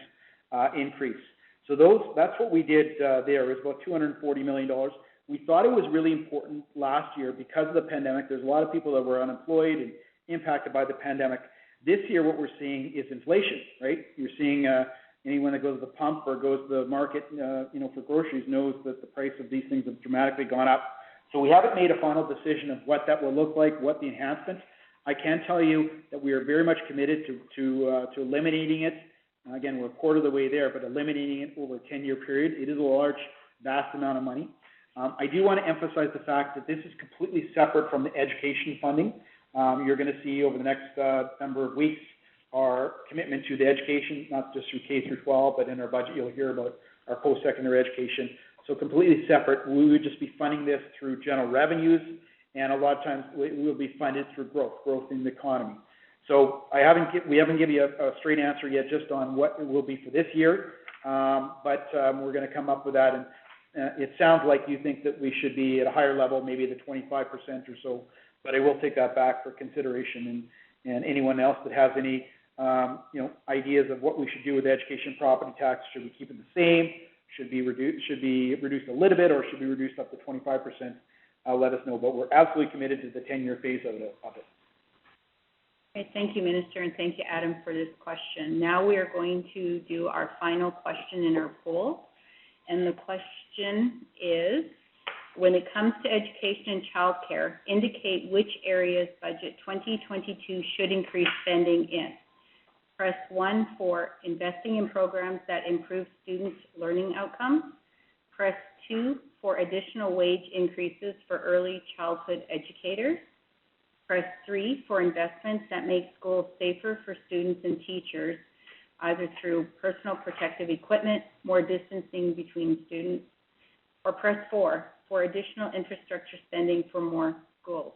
Speaker 2: increase. So that's what we did there. It was about $240 million. We thought it was really important last year because of the pandemic. There's a lot of people that were unemployed and impacted by the pandemic. This year, what we're seeing is inflation, right? You're seeing anyone that goes to the pump or goes to the market, for groceries knows that the price of these things have dramatically gone up. So we haven't made a final decision of what that will look like, what the enhancement. I can tell you that we are very much committed to eliminating it. Again, we're a quarter of the way there, but eliminating it over a 10-year period. It is a large, vast amount of money. I do want to emphasize the fact that this is completely separate from the education funding. You're going to see over the next number of weeks our commitment to the education, not just through K through 12, but in our budget you'll hear about our post-secondary education. So completely separate. We would just be funding this through general revenues, and a lot of times we will be funded through growth in the economy. So we haven't given you a straight answer yet just on what it will be for this year, but we're going to come up with that. And it sounds like you think that we should be at a higher level, maybe the 25% or so, but I will take that back for consideration. And anyone else that has any ideas of what we should do with education property tax, should we keep it the same? Should be reduced a little bit, or should be reduced up to 25%? Let us know. But we're absolutely committed to the 10-year phase of it.
Speaker 1: Okay, thank you, Minister, and thank you, Adam, for this question. Now we are going to do our final question in our poll. And the question is, when it comes to education and childcare, indicate which areas Budget 2022 should increase spending in. Press 1 for investing in programs that improve students' learning outcomes. Press 2 for additional wage increases for early childhood educators. Press 3 for investments that make schools safer for students and teachers, either through personal protective equipment, more distancing between students, or press 4 for additional infrastructure spending for more schools.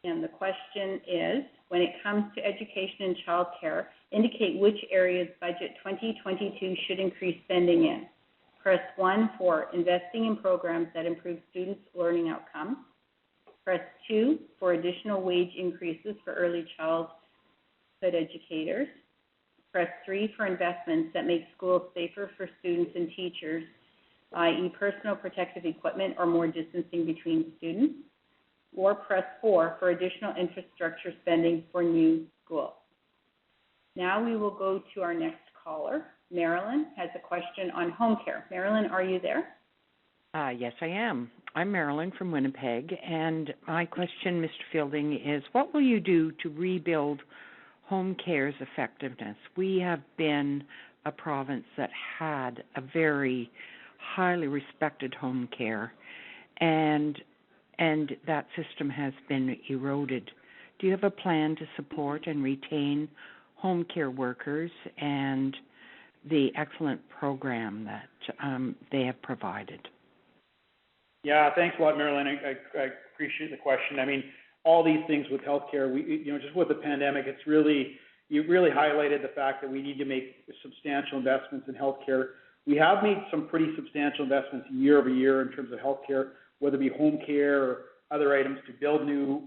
Speaker 1: And the question is, when it comes to education and childcare, indicate which areas Budget 2022 should increase spending in. Press 1 for investing in programs that improve students' learning outcomes. Press 2 for additional wage increases for early childhood educators. Press 3 for investments that make schools safer for students and teachers, i.e. personal protective equipment or more distancing between students. Or press 4 for additional infrastructure spending for new schools. Now we will go to our next caller. Marilyn has a question on home care. Marilyn, are you there?
Speaker 5: Yes, I am. I'm Marilyn from Winnipeg, and my question, Mr. Fielding, is what will you do to rebuild home care's effectiveness. We have been a province that had a very highly respected home care, and that system has been eroded. Do you have a plan to support and retain home care workers and the excellent program that they have provided?
Speaker 2: Yeah, thanks a lot, Marilyn. I appreciate the question. I mean, all these things with healthcare, just with the pandemic, you really highlighted the fact that we need to make substantial investments in healthcare. We have made some pretty substantial investments year over year in terms of healthcare, whether it be home care or other items to build new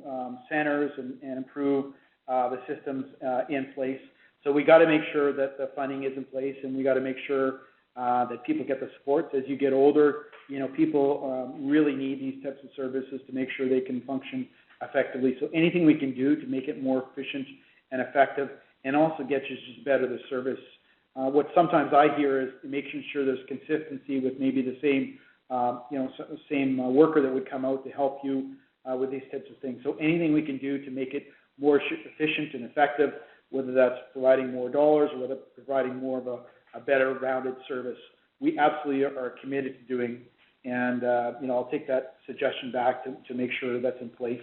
Speaker 2: centers and improve the systems in place. So we got to make sure that the funding is in place, and we got to make sure that people get the support. As you get older, people really need these types of services to make sure they can function effectively. So anything we can do to make it more efficient and effective, and also get you just better the service. What sometimes I hear is making sure there's consistency with maybe the same worker that would come out to help you with these types of things. So anything we can do to make it more efficient and effective, whether that's providing more dollars or whether providing more of a better rounded service, we absolutely are committed to doing. And I'll take that suggestion back to make sure that's in place.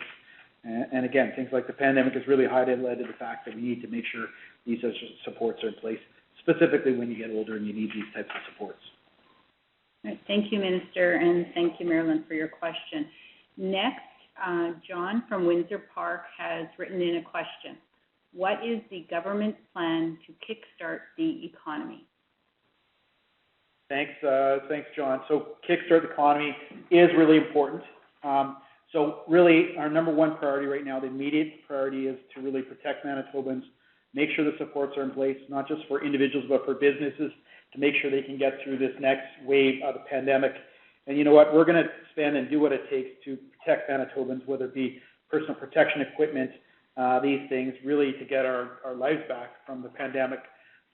Speaker 2: And again, things like the pandemic has really highlighted the fact that we need to make sure these supports are in place, specifically when you get older and you need these types of supports.
Speaker 1: All right, thank you, Minister, and thank you, Marilyn, for your question. Next, John from Windsor Park has written in a question. What is the government's plan to kickstart the economy?
Speaker 2: Thanks, John. So kickstart the economy is really important. So really, our number one priority right now, the immediate priority, is to really protect Manitobans, make sure the supports are in place, not just for individuals, but for businesses, to make sure they can get through this next wave of the pandemic. And you know what? We're going to spend and do what it takes to protect Manitobans, whether it be personal protection equipment, these things, really to get our lives back from the pandemic.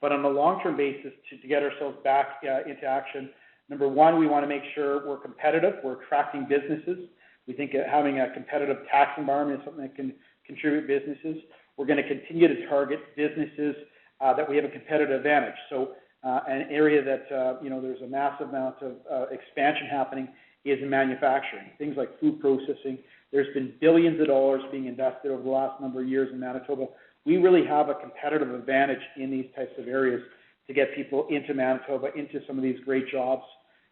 Speaker 2: But on a long-term basis, to get ourselves back into action, number one, we want to make sure we're competitive. We're attracting businesses. We think having a competitive tax environment is something that can contribute businesses. We're going to continue to target businesses that we have a competitive advantage. So an area that there's a massive amount of expansion happening is in manufacturing, things like food processing. There's been billions of dollars being invested over the last number of years in Manitoba. We really have a competitive advantage in these types of areas to get people into Manitoba, into some of these great jobs,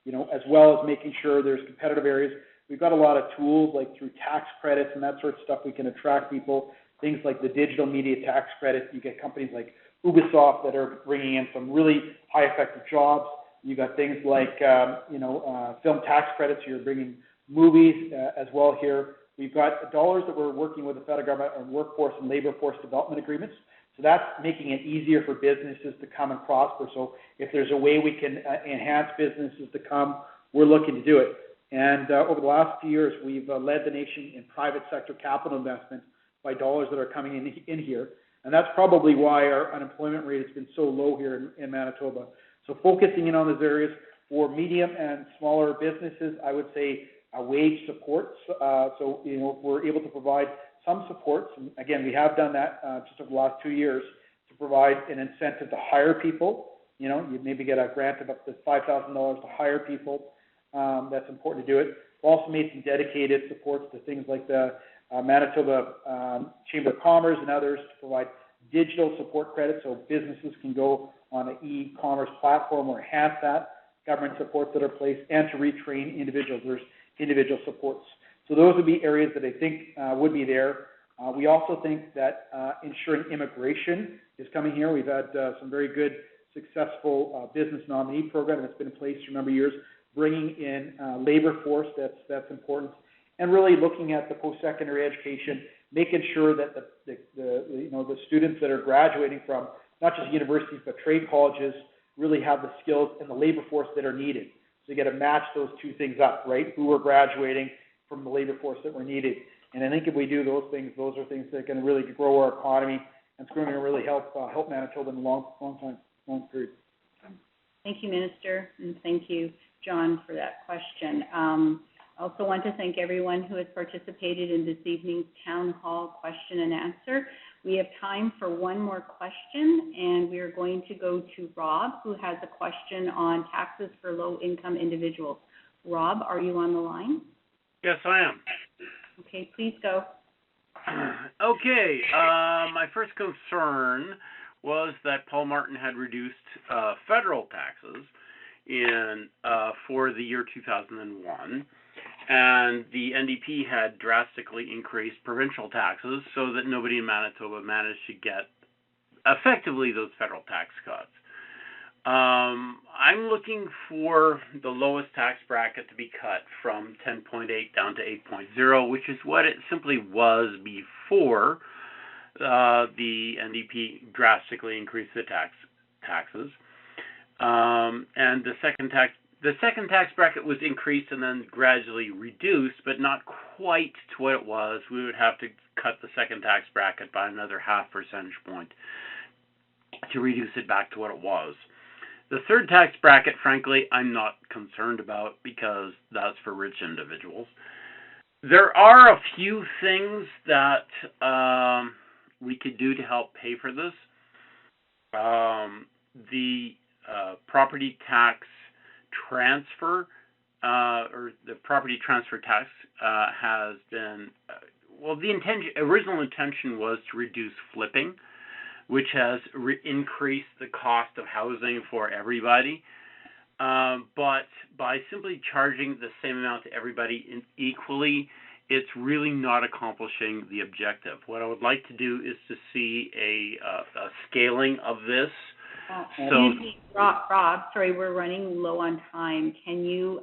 Speaker 2: as well as making sure there's competitive areas. We've got a lot of tools, like through tax credits and that sort of stuff, we can attract people. Things like the digital media tax credit. You get companies like Ubisoft that are bringing in some really high effective jobs. You got things like, film tax credits. You're bringing movies as well here. We've got dollars that we're working with the federal government on workforce and labor force development agreements. So that's making it easier for businesses to come and prosper. So if there's a way we can enhance businesses to come, we're looking to do it. And over the last few years, we've led the nation in private sector capital investment by dollars that are coming in here. And that's probably why our unemployment rate has been so low here in Manitoba. So focusing in on those areas for medium and smaller businesses, I would say wage supports. So we're able to provide some supports. And again, we have done that just over the last 2 years to provide an incentive to hire people. You maybe get a grant of up to $5,000 to hire people. That's important to do it. We've also made some dedicated supports to things like the Manitoba Chamber of Commerce and others to provide digital support credits so businesses can go on an e-commerce platform or enhance that, government supports that are placed, and to retrain individuals. There's individual supports. So those would be areas that I think would be there. We also think that ensuring immigration is coming here. We've had some very good, successful business nominee program that's been in place for a number of years, bringing in labor force. That's important. And really looking at the post-secondary education, making sure that the students that are graduating from not just universities but trade colleges really have the skills and the labor force that are needed. So you got to match those two things up, right? Who are graduating from the labor force that were needed. And I think if we do those things, those are things that can really grow our economy, and it's going to really help Manitoba in the long period.
Speaker 1: Thank you, Minister, and thank you, John, for that question. I also want to thank everyone who has participated in this evening's town hall question and answer. We have time for one more question, and we are going to go to Rob, who has a question on taxes for low-income individuals. Rob, are you on the line?
Speaker 12: Yes, I am.
Speaker 1: Okay, please go.
Speaker 12: Okay, my first concern was that Paul Martin had reduced federal taxes for the year 2001, and the NDP had drastically increased provincial taxes so that nobody in Manitoba managed to get effectively those federal tax cuts. I'm looking for the lowest tax bracket to be cut from 10.8 down to 8.0, which is what it simply was before the NDP drastically increased the taxes. And the second tax bracket was increased and then gradually reduced, but not quite to what it was. We would have to cut the second tax bracket by another 0.5 percentage point to reduce it back to what it was. The third tax bracket, frankly, I'm not concerned about because that's for rich individuals. There are a few things that we could do to help pay for this. The property tax transfer, or the property transfer tax has been, the original intention was to reduce flipping, which has increased the cost of housing for everybody. But by simply charging the same amount to everybody equally, it's really not accomplishing the objective. What I would like to do is to see a scaling of this.
Speaker 1: Rob, sorry, we're running low on time. Can you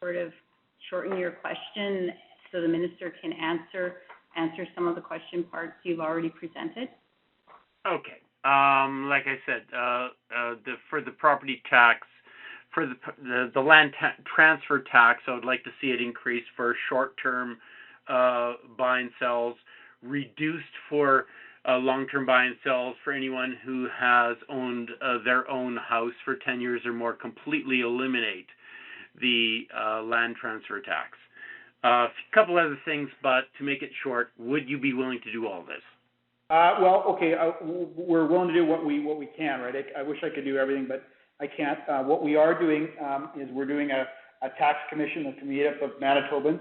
Speaker 1: sort of shorten your question so the minister can answer some of the question parts you've already presented?
Speaker 12: Okay. Like I said, for the property tax, for the land transfer tax, I would like to see it increased for short-term buy and sells, reduced for long-term buy and sells for anyone who has owned their own house for 10 years or more, completely eliminate the land transfer tax. A couple other things, but to make it short, would you be willing to do all this?
Speaker 2: We're willing to do what we can, right? I wish I could do everything, but I can't. What we are doing is we're doing a tax commission that's made up of Manitobans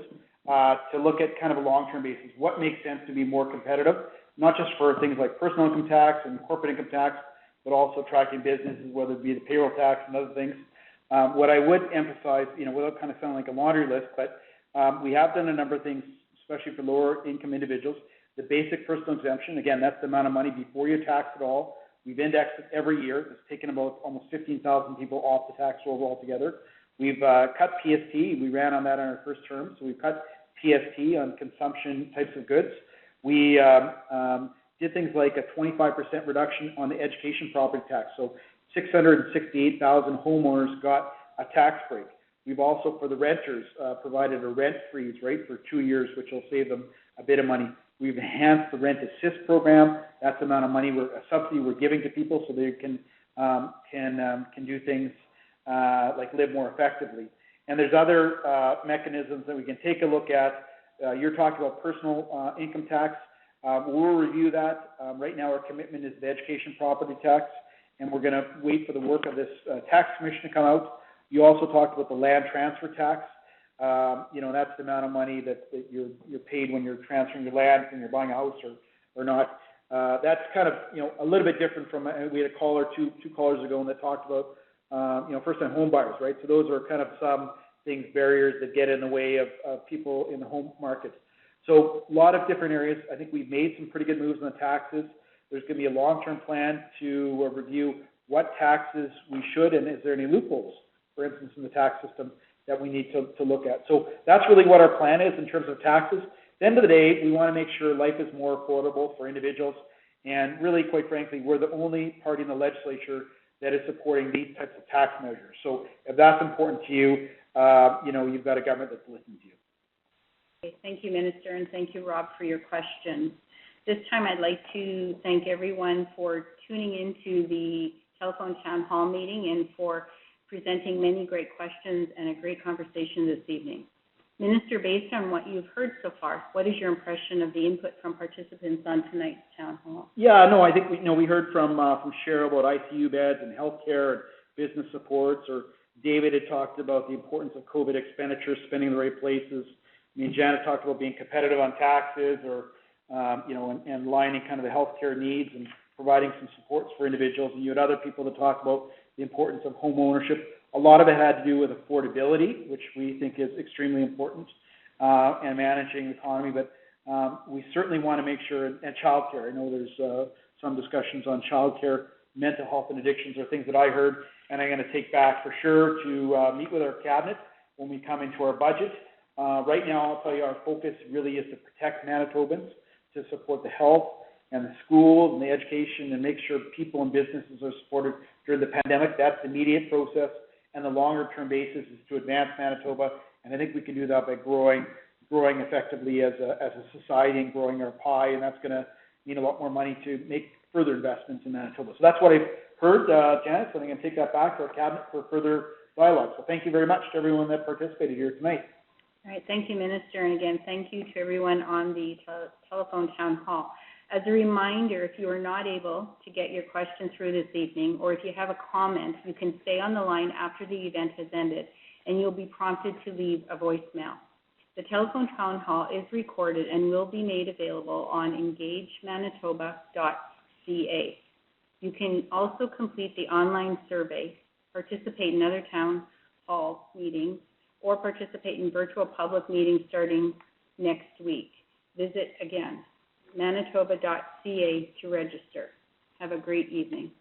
Speaker 2: to look at kind of a long-term basis. What makes sense to be more competitive, not just for things like personal income tax and corporate income tax, but also attracting businesses, whether it be the payroll tax and other things. What I would emphasize, without kind of sounding like a laundry list, but we have done a number of things, especially for lower income individuals. The basic personal exemption, again, that's the amount of money before you tax it all. We've indexed it every year. It's taken about almost 15,000 people off the tax roll altogether. We've cut PST. We ran on that on our first term. So we've cut PST on consumption types of goods. We did things like a 25% reduction on the education property tax. So 668,000 homeowners got a tax break. We've also, for the renters, provided a rent freeze, right, for 2 years, which will save them a bit of money. We've enhanced the Rent Assist program. That's the amount of money, a subsidy we're giving to people so they can do things like live more effectively. And there's other mechanisms that we can take a look at. You're talking about personal income tax. We'll review that. Right now, our commitment is the education property tax, and we're going to wait for the work of this tax commission to come out. You also talked about the land transfer tax. That's the amount of money that you're paid when you're transferring your land, when you're buying a house or not. That's kind of, a little bit different from, we had a caller two callers ago, and that talked about, first-time home buyers, right? So those are kind of some things, barriers that get in the way of people in the home market. So a lot of different areas. I think we've made some pretty good moves on the taxes. There's going to be a long-term plan to review what taxes we should, and is there any loopholes, for instance, in the tax system that we need to look at. So that's really what our plan is in terms of taxes. At the end of the day, we want to make sure life is more affordable for individuals. And really, quite frankly, we're the only party in the legislature that is supporting these types of tax measures. So if that's important to you, you've got a government that's listening to you.
Speaker 1: Okay, thank you, Minister, and thank you, Rob, for your questions. This time, I'd like to thank everyone for tuning into the telephone town hall meeting and for presenting many great questions and a great conversation this evening. Minister, based on what you've heard so far, what is your impression of the input from participants on tonight's town hall?
Speaker 2: Yeah, no, I think we heard from Cheryl about ICU beds and healthcare and business supports, or David had talked about the importance of COVID expenditures, spending in the right places. I mean, Janet talked about being competitive on taxes, or and lining kind of the healthcare needs and providing some supports for individuals. And you had other people that talked about the importance of home ownership. A lot of it had to do with affordability, which we think is extremely important, and managing the economy. But we certainly want to make sure, and childcare. I know there's some discussions on childcare, mental health and addictions are things that I heard, and I'm going to take back for sure to meet with our cabinet when we come into our budget. Right now, I'll tell you, our focus really is to protect Manitobans, to support the health and the schools and the education, and make sure people and businesses are supported during the pandemic. That's the immediate process. And the longer-term basis is to advance Manitoba, and I think we can do that by growing effectively as a society and growing our pie, and that's going to mean a lot more money to make further investments in Manitoba. So that's what I've heard, Janice, and I'm going to take that back to our cabinet for further dialogue. So thank you very much to everyone that participated here tonight.
Speaker 1: All right, thank you, Minister, and again, thank you to everyone on the telephone town hall. As a reminder, if you are not able to get your question through this evening, or if you have a comment, you can stay on the line after the event has ended, and you'll be prompted to leave a voicemail. The telephone town hall is recorded and will be made available on engagemanitoba.ca. You can also complete the online survey, participate in other town hall meetings, or participate in virtual public meetings starting next week. Visit again Manitoba.ca to register. Have a great evening.